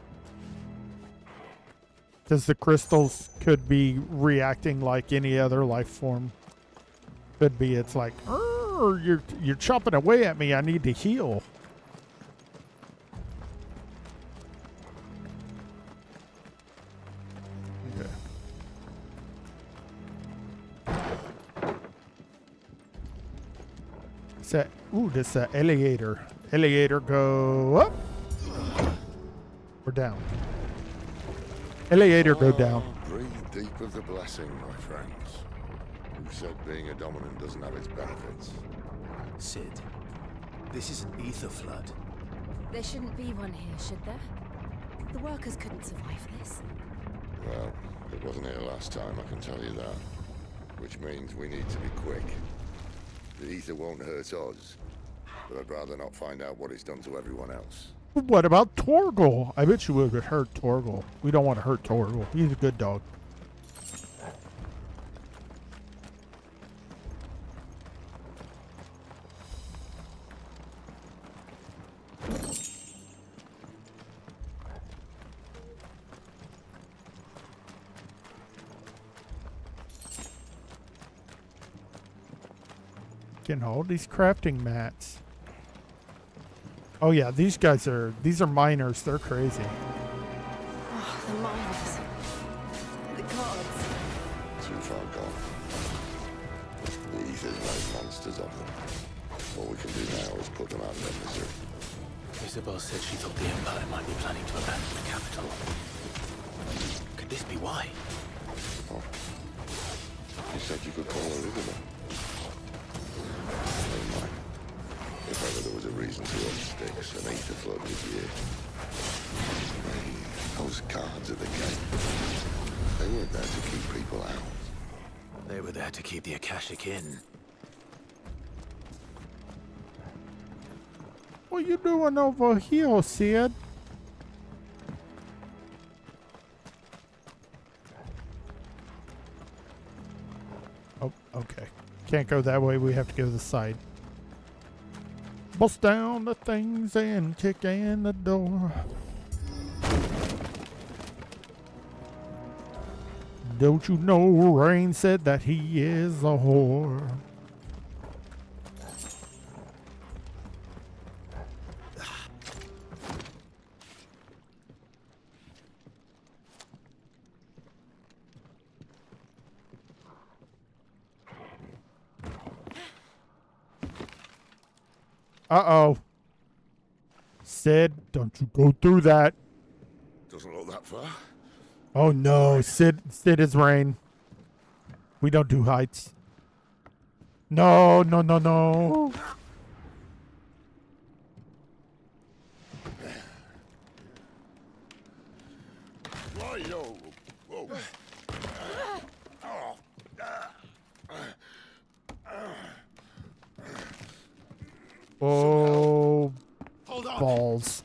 Because the crystals could be reacting like any other life form. Could be it's like, you're chopping away at me, I need to heal. Okay. This elevator. Elevator go up. Or down. Elevator go down. Breathe deep of the blessing, my friends. Who said being a dominant doesn't have its benefits? Sid, this is an ether flood. There shouldn't be one here, should there? The workers couldn't survive this. Well, it wasn't here last time, I can tell you that. Which means we need to be quick. The ether won't hurt us, but I'd rather not find out what it's done to everyone else. What about Torgal? I bet you would have hurt Torgal. We don't want to hurt Torgal. He's a good dog. Can hold these crafting mats. Oh yeah, these are miners. They're crazy. Oh, the miners. The gods. Too far gone. The ether's made monsters of them. All we can do now is put them out of their misery. Isabel said she thought the Empire might be planning to abandon the capital. Could this be why? Oh. You said you could call her Isabel. Never mind. If ever there was a reason to up sticks, an ether flood was here. Those guards at the gate. They weren't there to keep people out. They were there to keep the Akashic in. What you doing over here, Sid? Oh, okay. Can't go that way. We have to go to the side. Bust down the things and kick in the door. Don't you know Rhaine said that he is a whore? Uh-oh. Sid, don't you go through that. Doesn't look that far. Oh no, Sid is Rhaine. We don't do heights. No, no, no, no. Whoa. Oh, Hold on. balls.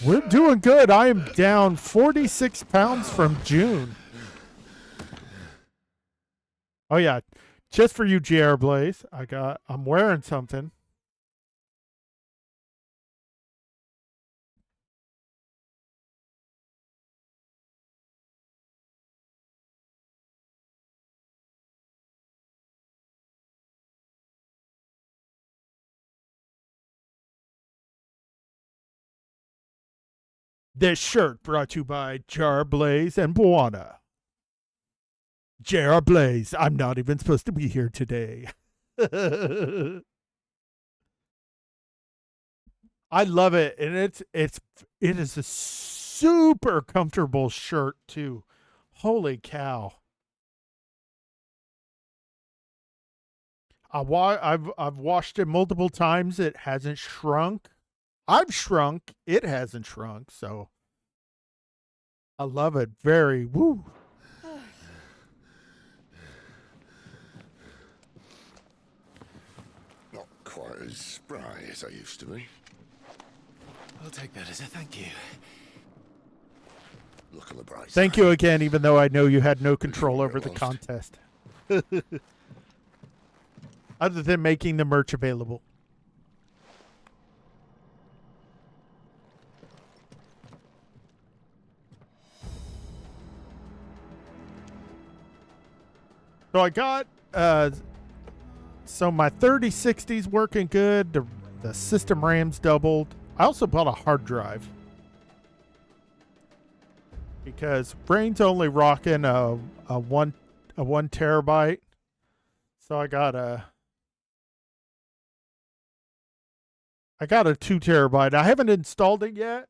We're doing good. I am down 46 pounds from June. Oh yeah, just for you, JR Blaze. I'm wearing something. This shirt brought to you by JR Blaze and Buana. JR Blaze, I'm not even supposed to be here today. I love it, and it is a super comfortable shirt too. Holy cow! I've washed it multiple times. It hasn't shrunk. I've shrunk. It hasn't shrunk. So I love it. Very woo. Not quite as spry as I used to be. I'll take that as a thank you. Look on the bright Thank side. you again, even though I know you had no control over the contest. Other than making the merch available. So I got so my 3060's working good. The system RAM's doubled. I also bought a hard drive because Raine's only rocking a 1 terabyte. So I got a 2 terabyte. I haven't installed it yet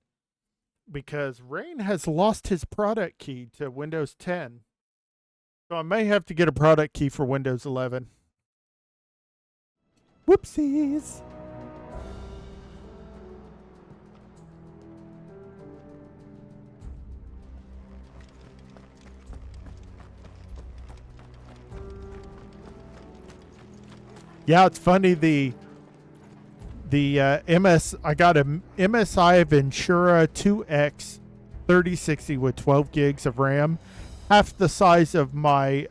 because Rhaine has lost his product key to Windows 10. So I may have to get a product key for Windows 11. Whoopsies. Yeah, it's funny. The I got a MSI Ventura 2X 3060 with 12 gigs of RAM, half the size of my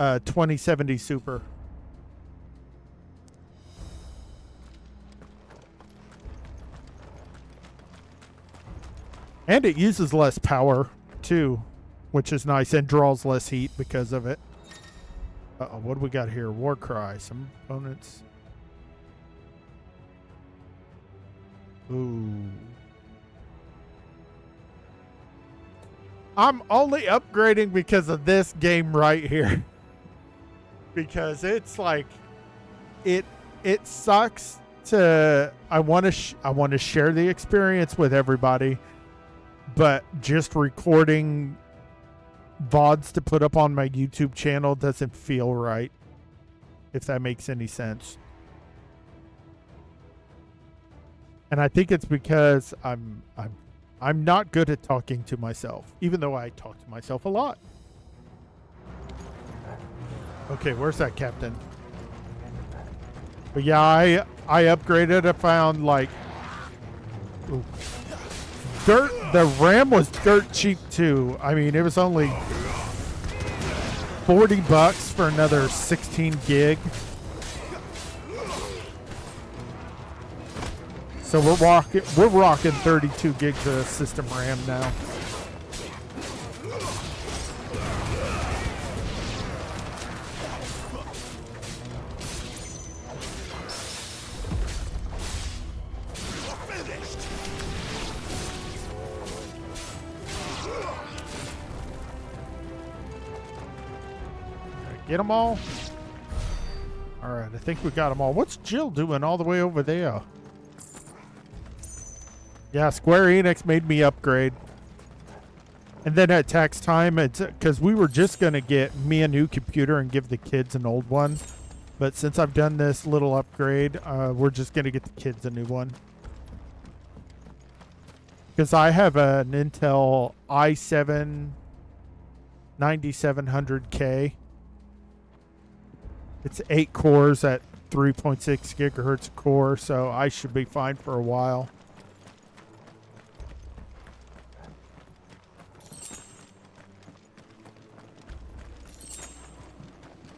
2070 Super. And it uses less power too, which is nice, and draws less heat because of it. Uh-oh, what do we got here? War Cry. Some opponents. Ooh. I'm only upgrading because of this game right here. Because it's like it sucks to I want to share the experience with everybody, but just recording VODs to put up on my YouTube channel doesn't feel right, if that makes any sense. And I think it's because I'm not good at talking to myself, even though I talk to myself a lot. Okay, where's that captain? But yeah, I upgraded. I found like dirt. The RAM was dirt cheap too. I mean, it was only $40 for another 16 gig. So we're rocking 32 gigs of system RAM now. Get them all? Alright, I think we got them all. What's Jill doing all the way over there? Yeah, Square Enix made me upgrade. And then at tax time, it's because we were just going to get me a new computer and give the kids an old one. But since I've done this little upgrade, we're just going to get the kids a new one. Because I have an Intel i7 9700K. It's 8 cores at 3.6 gigahertz a core, so I should be fine for a while.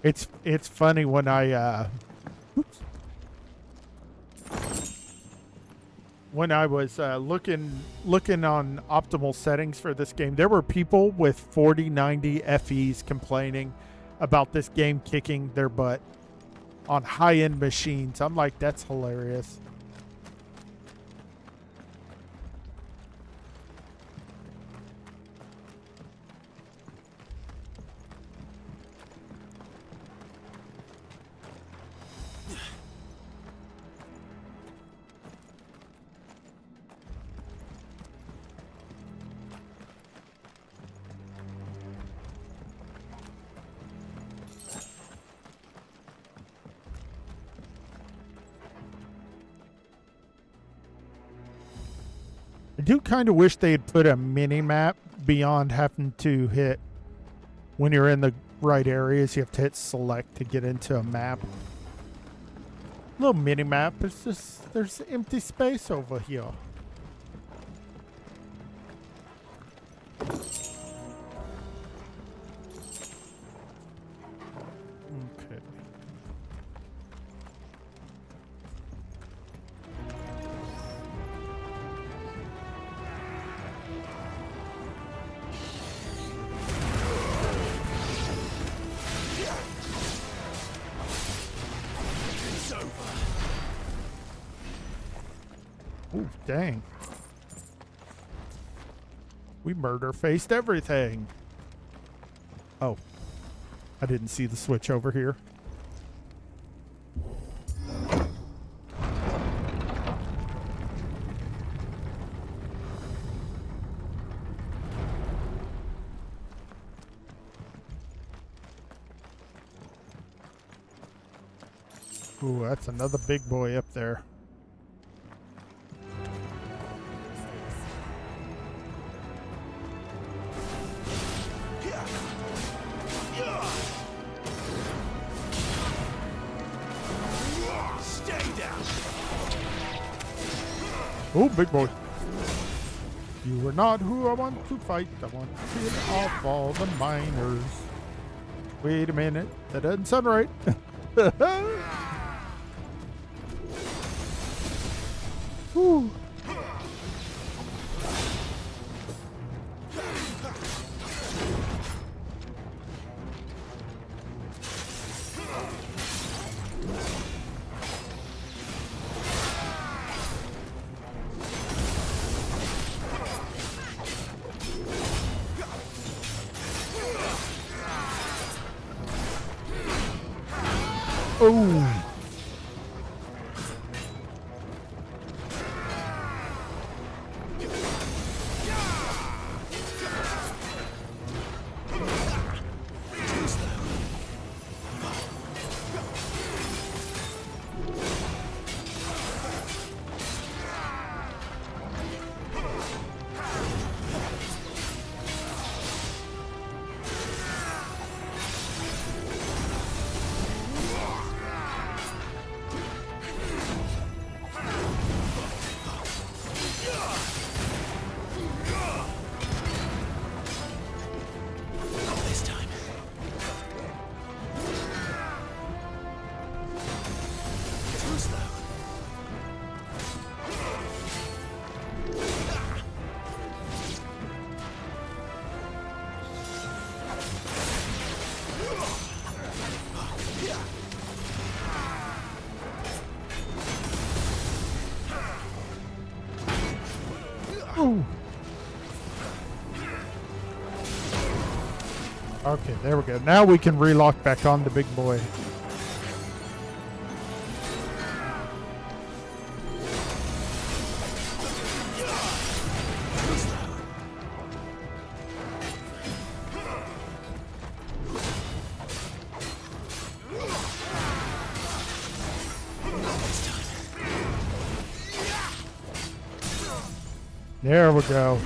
It's funny when I when I was looking on optimal settings for this game, there were people with 4090 FEs complaining about this game kicking their butt on high-end machines. I'm like, that's hilarious. I do kind of wish they had put a mini-map beyond having to hit, when you're in the right areas, you have to hit select to get into a map. Little mini-map, it's just, there's empty space over here. Okay. Ooh, dang. We murder-faced everything. Oh. I didn't see the switch over here. Ooh, that's another big boy up there. Oh, big boy. You are not who I want to fight. I want to kill off all the miners. Wait a minute. That doesn't sound right. Whew. Oh. Okay, there we go. Now we can relock back on the big boy. There we go.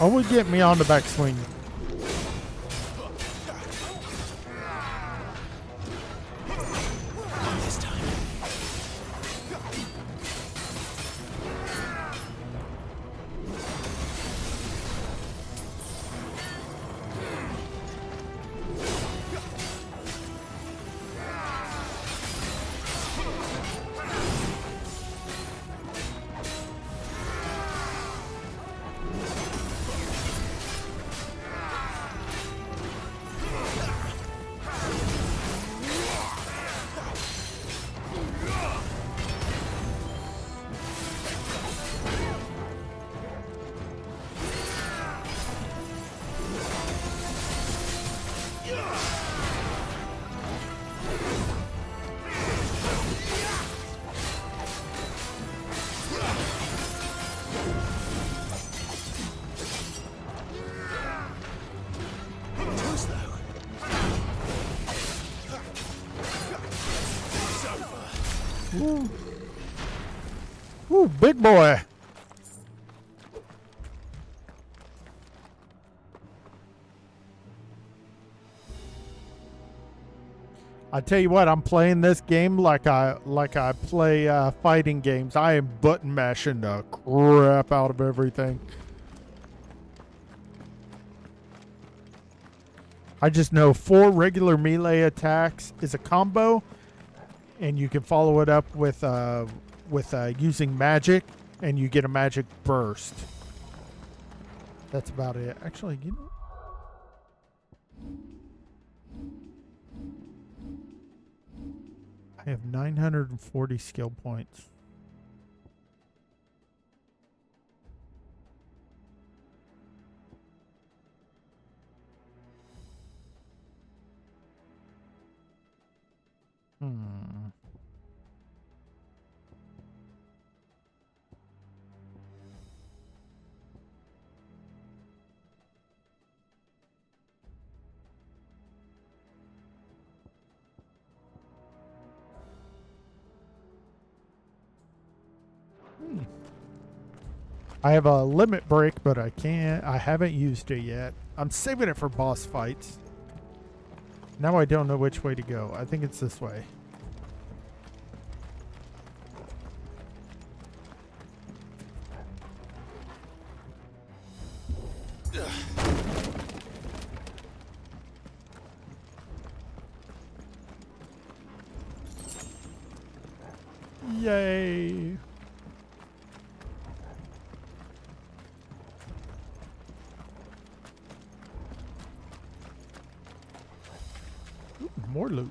Always get me on the backswing. Ooh. Ooh, big boy. I tell you what, I'm playing this game like I play fighting games. I am button mashing the crap out of everything. I just know 4 regular melee attacks is a combo, and you can follow it up with using magic, and you get a magic burst. That's about it. Actually, you know. I have 940 skill points. I have a limit break, but I haven't used it yet. I'm saving it for boss fights. Now I don't know which way to go. I think it's this way. Yay! Ooh, more loot.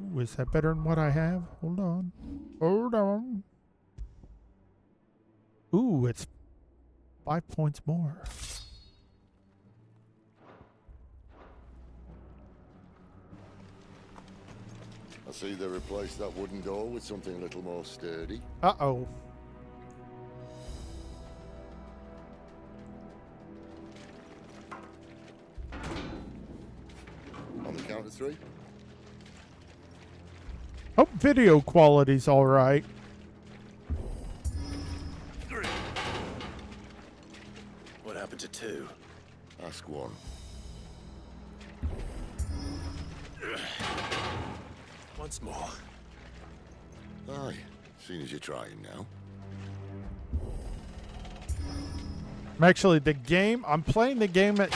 Ooh, is that better than what I have? Hold on. Hold on. Ooh, it's 5 points more. I see they replaced that wooden door with something a little more sturdy. Uh-oh. On the count of 3. Hope video quality's all right. 3. What happened to 2? Ask 1. Once more. Aye, seeing as you're trying now. I'm playing the game at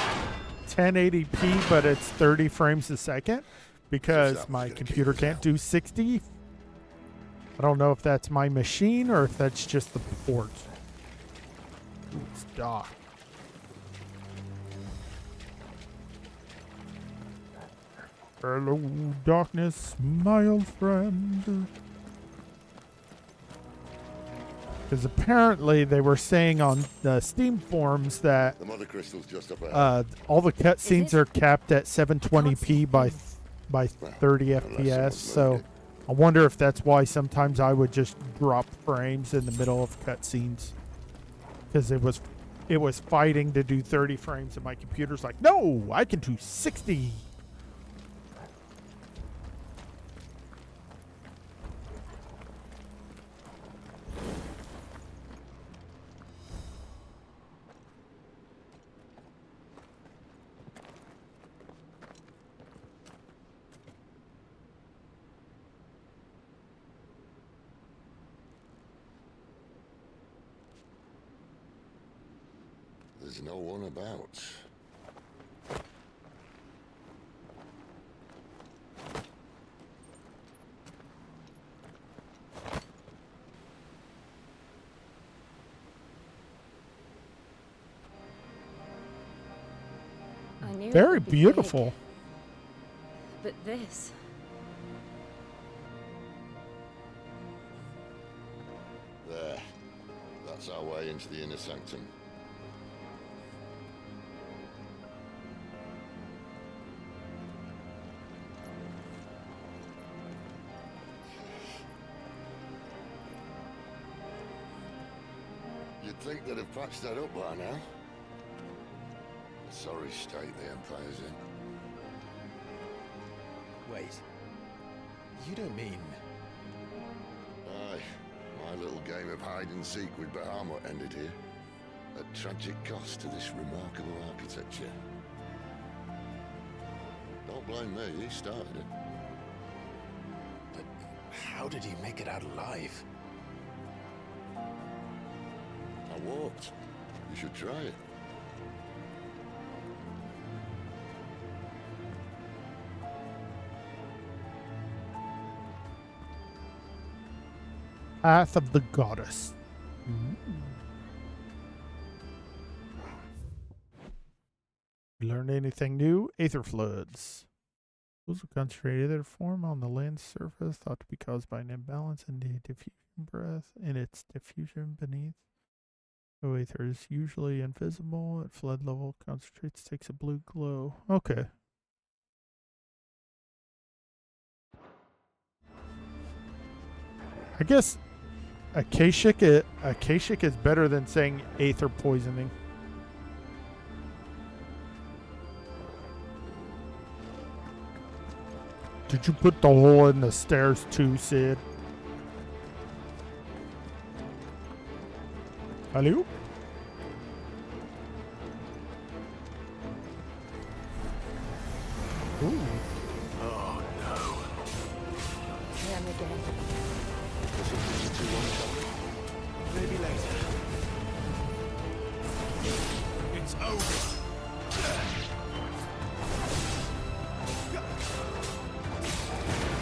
1080p, but it's 30 frames a second because my computer can't do 60. I don't know if that's my machine or if that's just the port. Ooh, it's dark. Hello, darkness, my old friend. Because apparently they were saying on the Steam forums that The mother crystal's just up ahead. all the cutscenes are capped at 720p by 30 FPS. So I wonder if that's why sometimes I would just drop frames in the middle of cutscenes, because it was fighting to do 30 frames, and my computer's like, no, I can do 60. There's no one about. I knew it Very would be beautiful. big, but this. There. That's our way into the inner sanctum. You'd think they'd have patched that up by now. Sorry state the Empire's in. Wait. You don't mean... Aye. My little game of hide-and-seek with Bahamut ended here. At tragic cost to this remarkable architecture. Don't blame me, he started it. But how did he make it out alive? I walked. You should try it. Path of the Goddess. Learn anything new? Aether floods. Those are concentrated aether form on the land's surface, thought to be caused by an imbalance in the diffusion breath in its diffusion beneath. Though aether is usually invisible, at flood level, concentrates takes a blue glow. Okay. I guess Akashic is better than saying aether poisoning. Did you put the hole in the stairs too, Sid? Hello? Ooh. Oh no. Him again. Maybe later. It's over.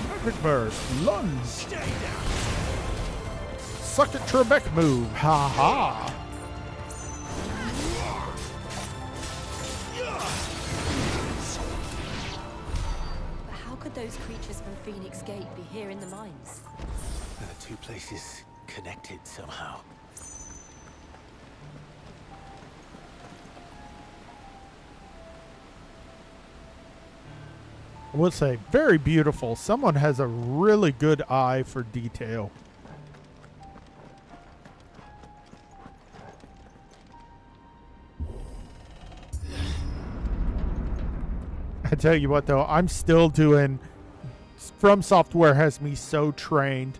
Magic burst. Lunge. Stay down. Suck it, Trebek move. Ha ha. But how could those creatures from Phoenix Gate be here in the mines? The two places connected somehow. I would say very beautiful. Someone has a really good eye for detail. I tell you what though, I'm still doing... From Software has me so trained.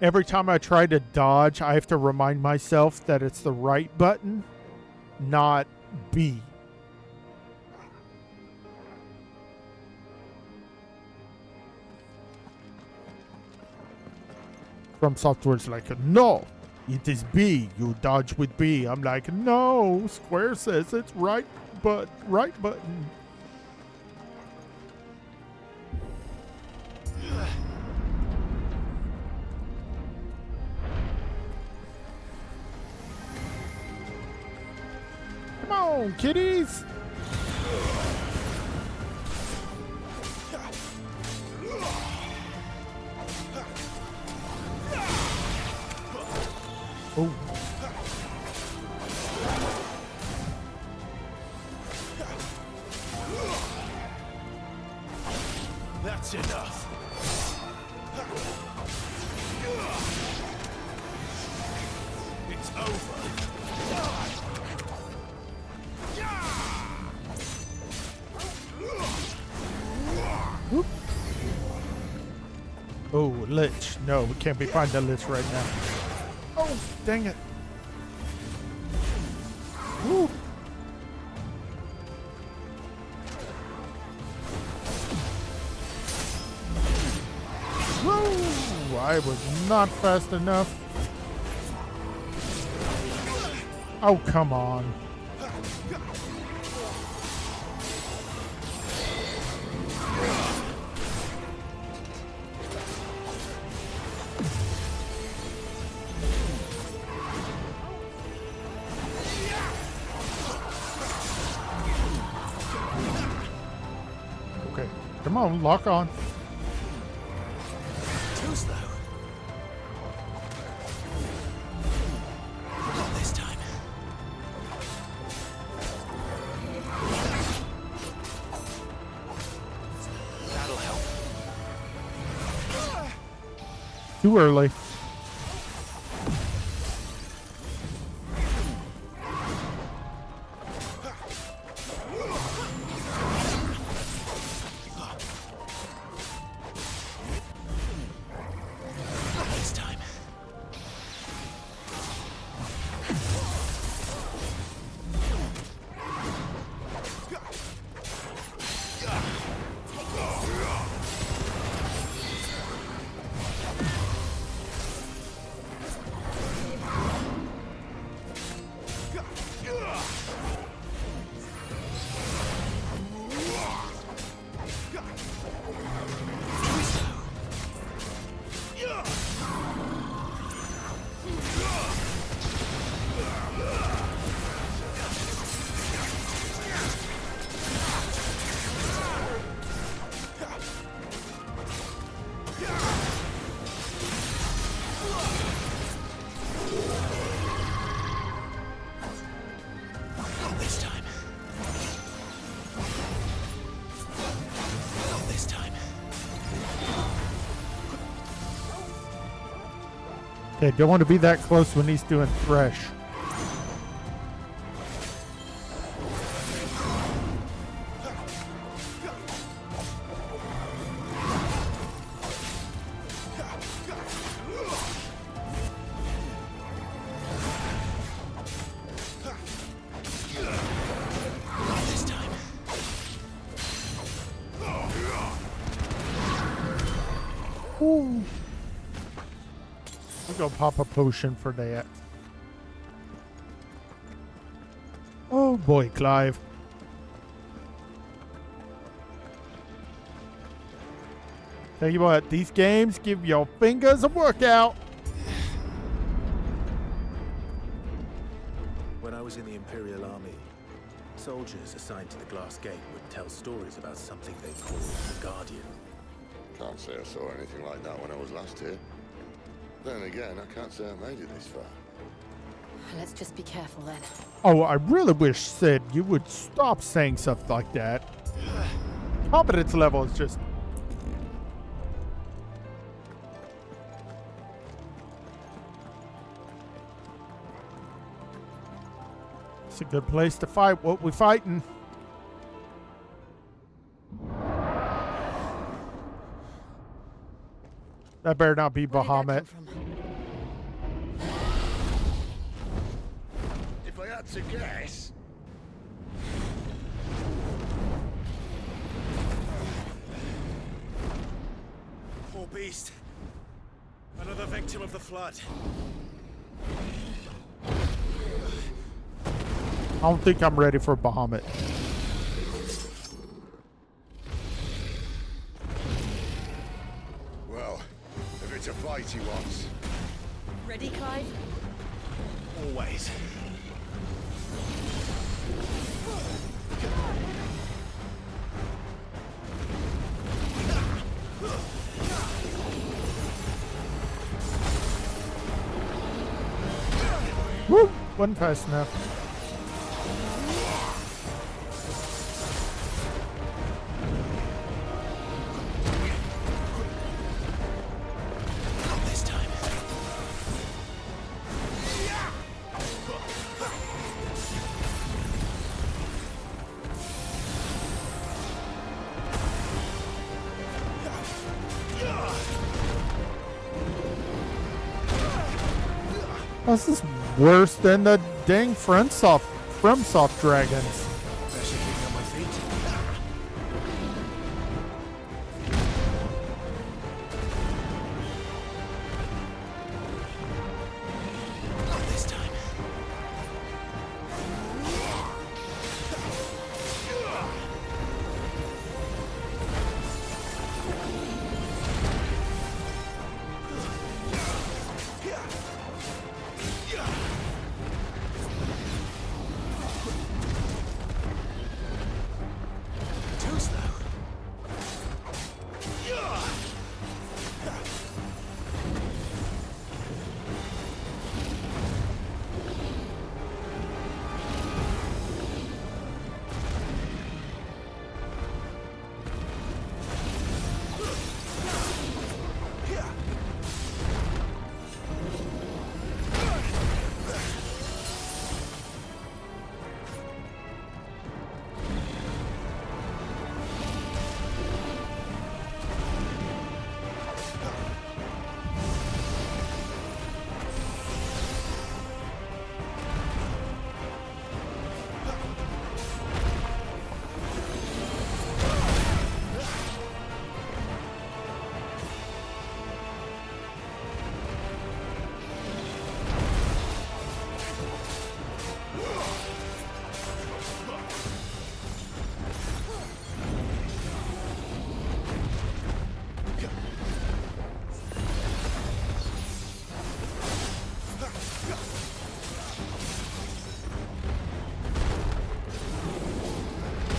Every time I try to dodge, I have to remind myself that it's the right button, not B. From Software's like, no, it is B. You dodge with B. I'm like, no, Square says it's right button. Come on, kiddies. Oh. That's enough. It's over. Whoop. Oh, lich. No, we can't be finding the lich right now. Oh, dang it. Woo. Woo. I was not fast enough. Oh, come on. Okay, come on, lock on. Too slow. Not this time. That'll help. Too early. This time. Not this time. Not this time. Okay, don't want to be that close when he's doing thresh. Not this time. Ooh. We're gonna pop a potion for that. Oh boy, Clive. Tell you what, these games give your fingers a workout. When I was in the Imperial Army, soldiers assigned to the Glass Gate would tell stories about something they called the Guardian. Can't say I saw anything like that when I was last here. Then again, I can't say I made it this far. Let's just be careful then. Oh, I really wish, Sid, you would stop saying stuff like that. Competence level is just... It's a good place to fight what we're fighting. That better not be Bahamut. If I had to guess... Poor beast. Another victim of the flood. I don't think I'm ready for Bahamut. Well, if it's a fight he wants. Ready, Clive? Always. Wasn't fast enough. Not this time. This is worse than the dang FromSoft dragons. Better keep me on my feet. Not this time. Too slow.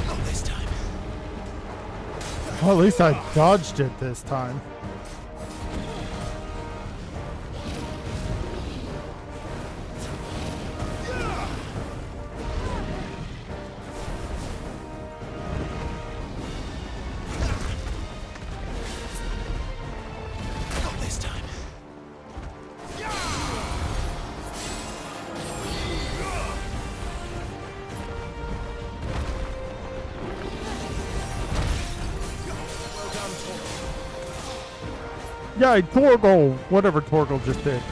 Not this time. Well, at least I dodged it this time. Not this time. Well done, Torgal. Yay, Torgal! Whatever Torgal just did.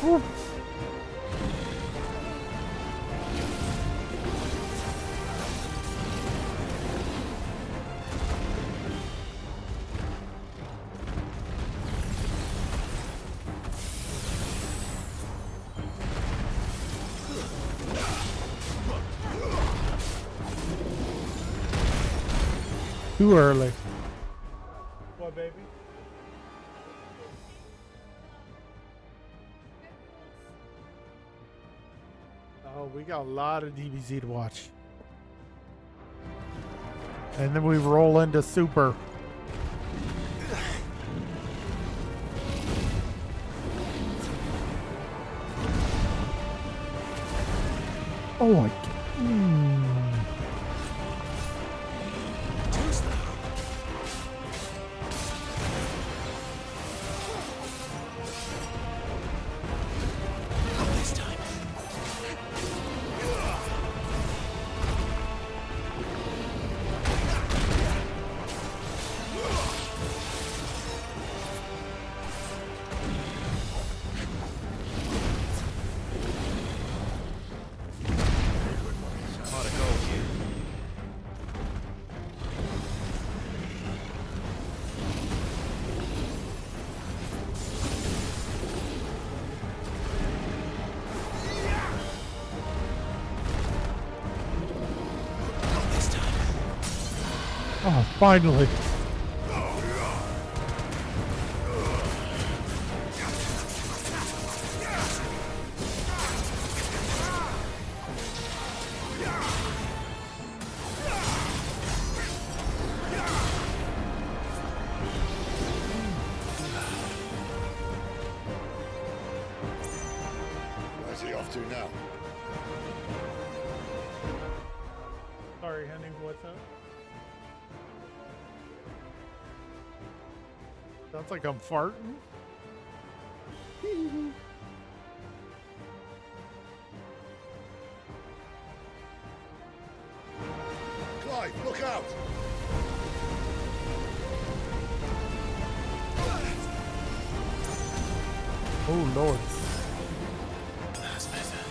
Woo. Too early. What, baby? Oh, we got a lot of DBZ to watch. And then we roll into Super. Oh my god. Oh, finally. Where's he off to now? Sorry, honey, what's up? Sounds like I'm farting. Clive, look out! Oh, Lord. That's better.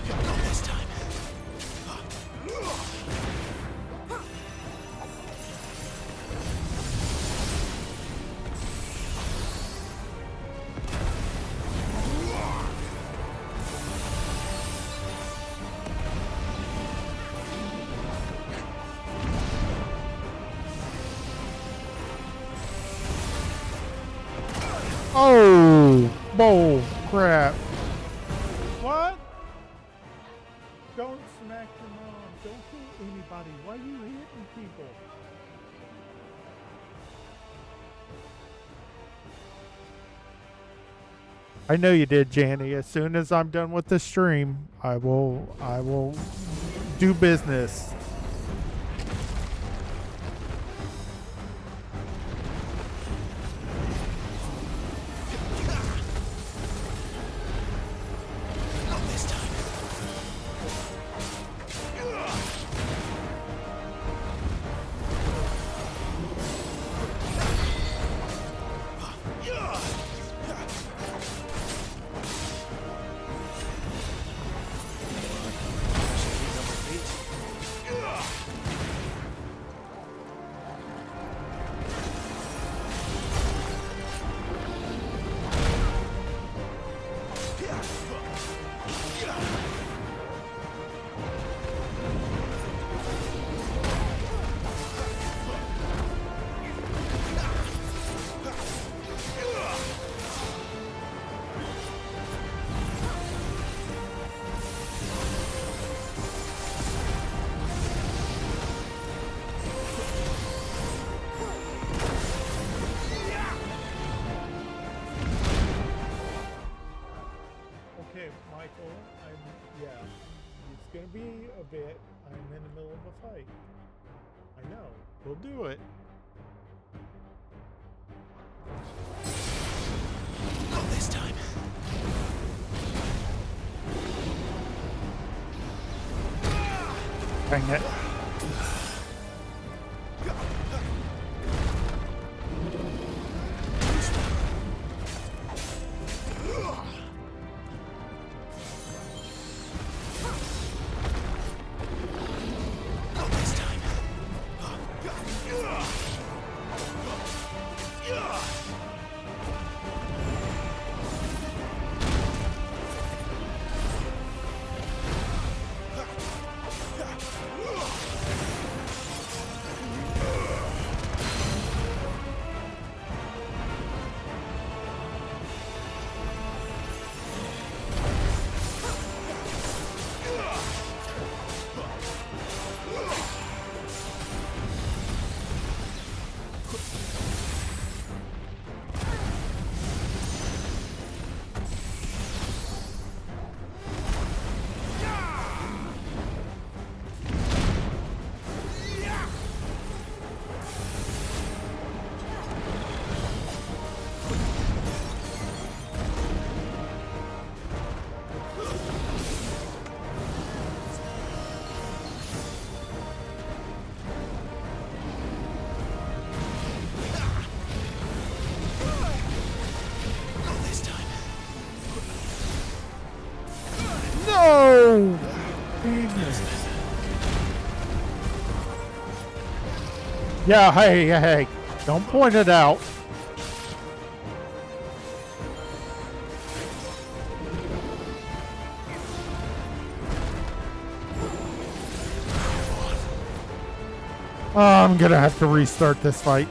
Not this time. Oh, bull crap. What? Don't smack your mom. Don't kill anybody. Why are you hitting people? I know you did, Janny. As soon as I'm done with the stream, I will do business. Not this time. Okay, Michael, yeah, it's gonna be a bit. I'm in the middle of a fight. I know. We'll do it. Not this time. Dang it. Not this time. Not this time. No! Yeah, hey. Don't point it out. Oh, I'm gonna have to restart this fight.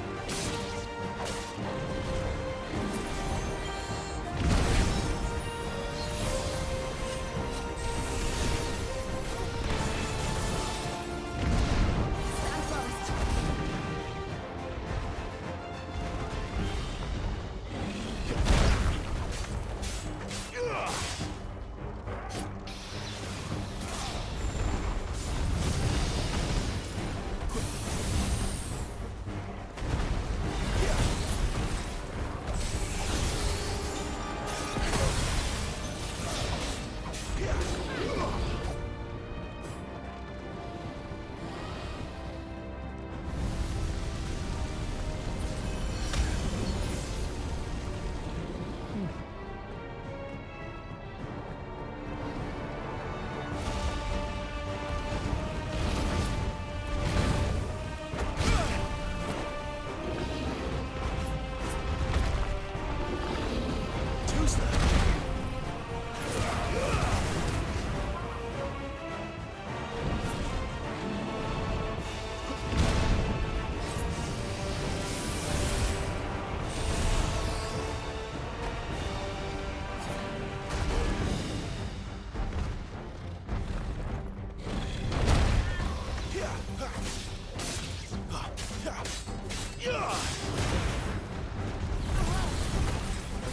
I'm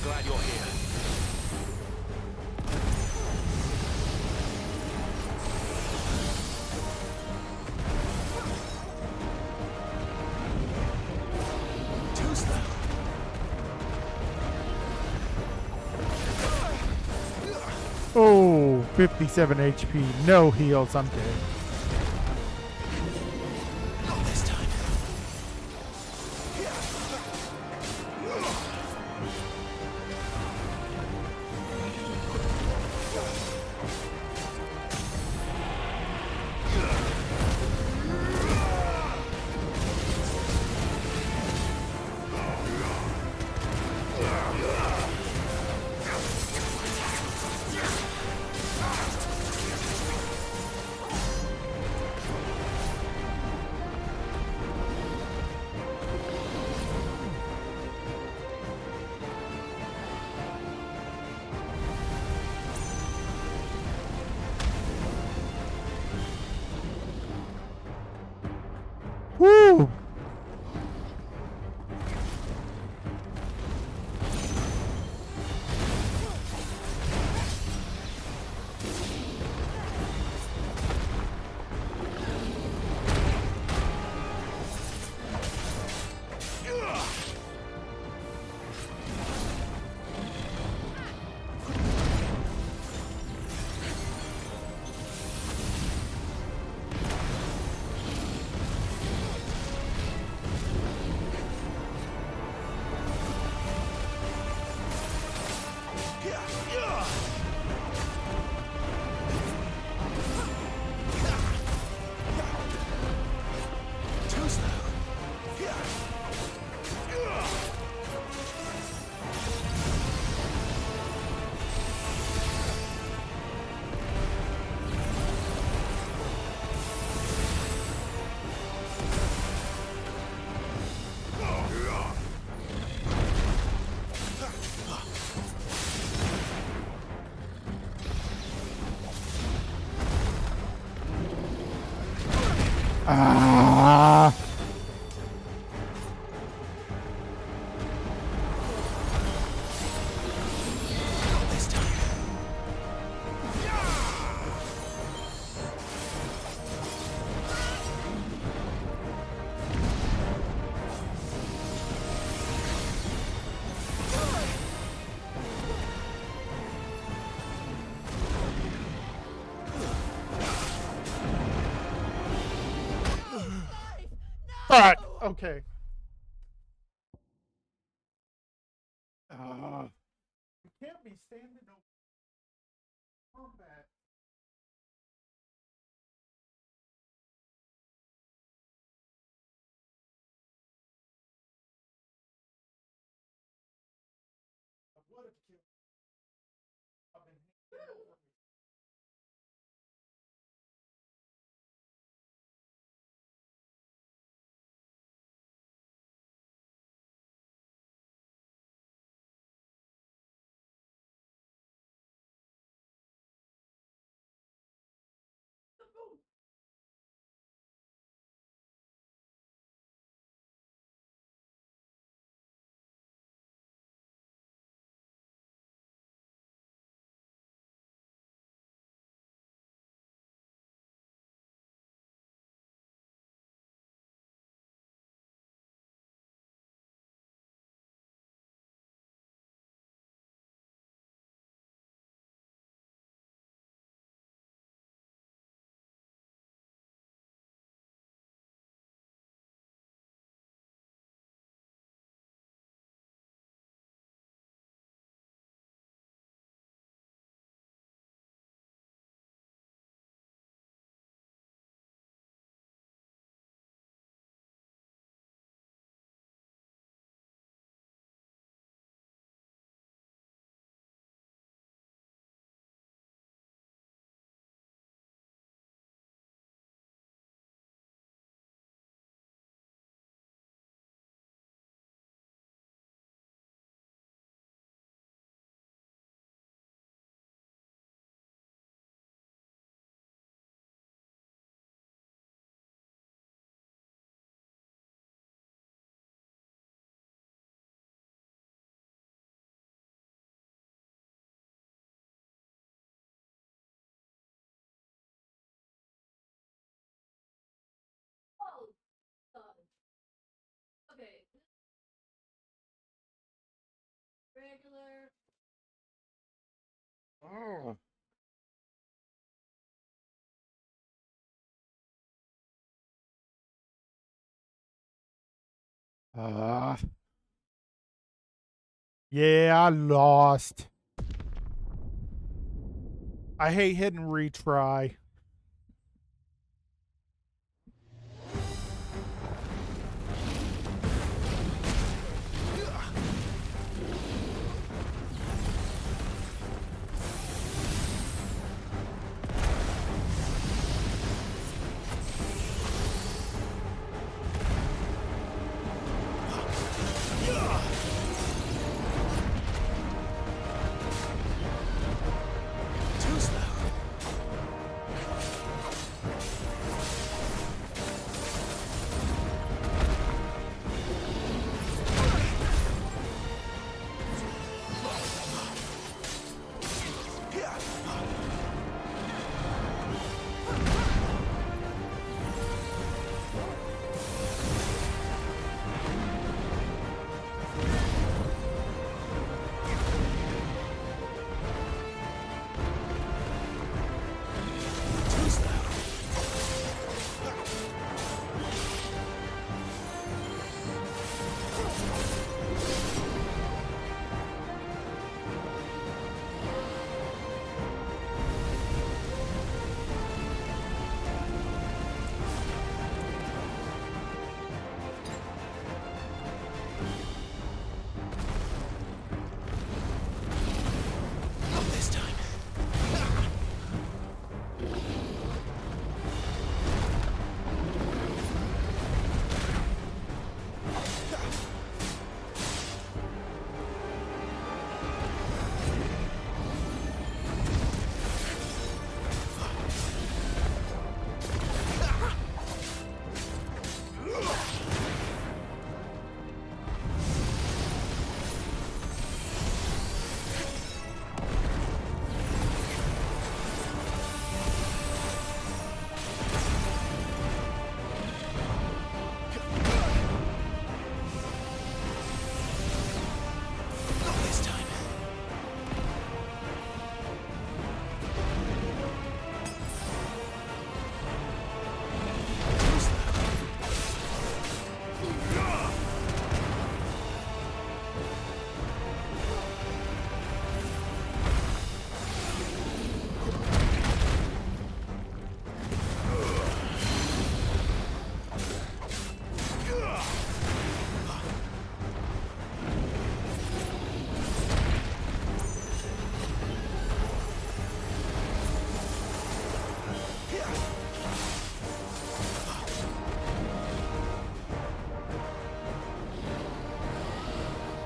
glad you're here. Too slow. Oh, 57 HP. No heals. I'm dead. Not this time. Ah. This time. All right. Okay. You can't be standing over combat. What if you have been hanging over me? Okay. Regular. Oh. Yeah, I lost. I hate hitting retry. Too slow.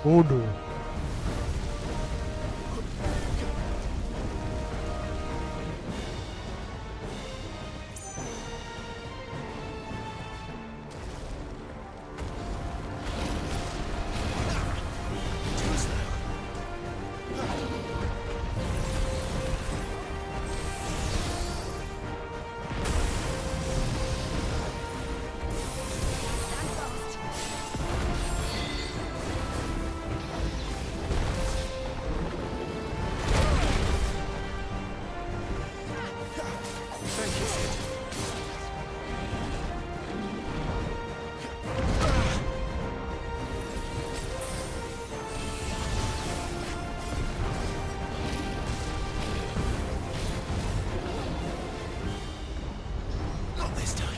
Oh no. Not this time.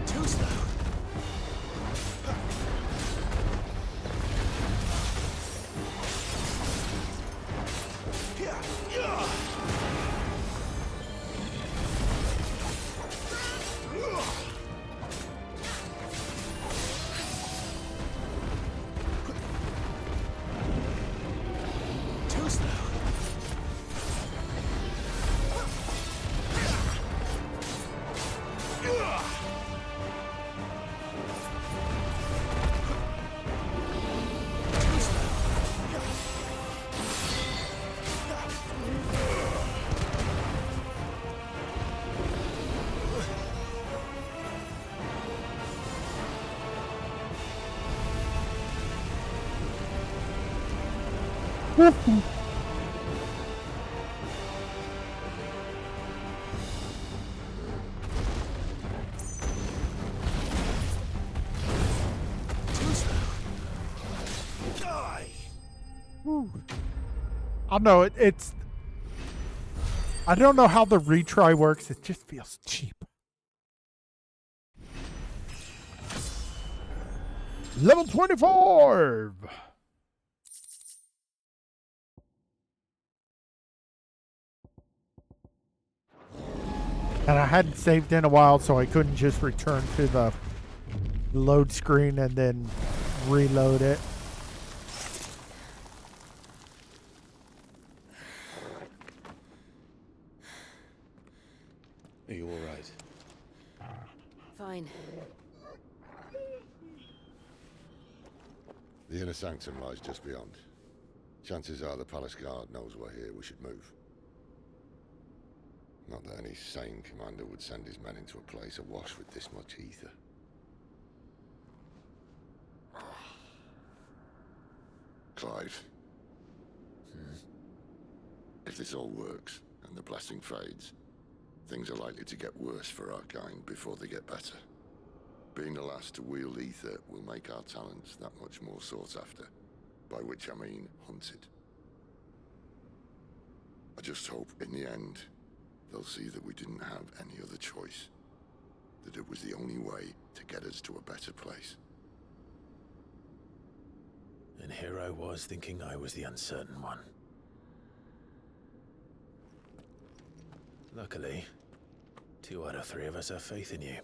Too slow. Too slow. I know it's. I don't know how the retry works. It just feels cheap. Level 24. And I hadn't saved in a while, so I couldn't just return to the load screen and then reload it. Are you all right? Fine. The inner sanctum lies just beyond. Chances are the palace guard knows we're here. We should move. Not that any sane commander would send his men into a place awash with this much ether. Clive. If this all works, and the blessing fades, things are likely to get worse for our kind before they get better. Being the last to wield ether will make our talents that much more sought after, by which I mean hunted. I just hope, in the end, they'll see that we didn't have any other choice. That it was the only way to get us to a better place. And here I was thinking I was the uncertain one. Luckily, 2 out of 3 of us have faith in you.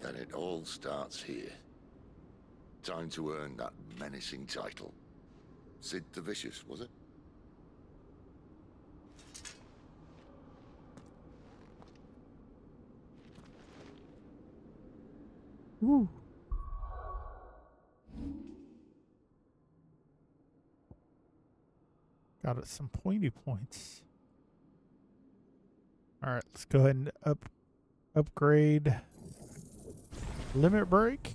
Then it all starts here. Time to earn that menacing title. Sid the Vicious, was it? Woo. Got us some pointy points. All right, let's go ahead and upgrade limit break.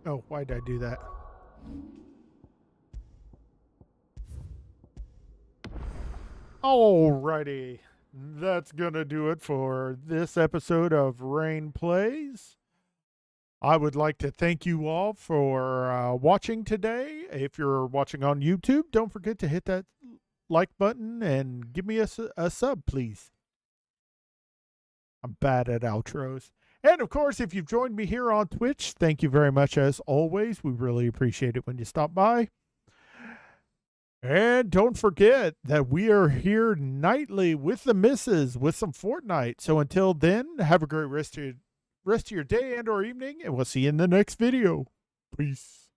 Oh, why did I do that? Alrighty, that's gonna do it for this episode of Rhaine Plays. I would like to thank you all for watching today. If you're watching on YouTube, don't forget to hit that like button and give me a sub, please. I'm bad at outros. And of course, if you've joined me here on Twitch, thank you very much as always. We really appreciate it when you stop by. And don't forget that we are here nightly with the missus with some Fortnite. So until then, have a great rest of your day and or evening, and we'll see you in the next video. Peace.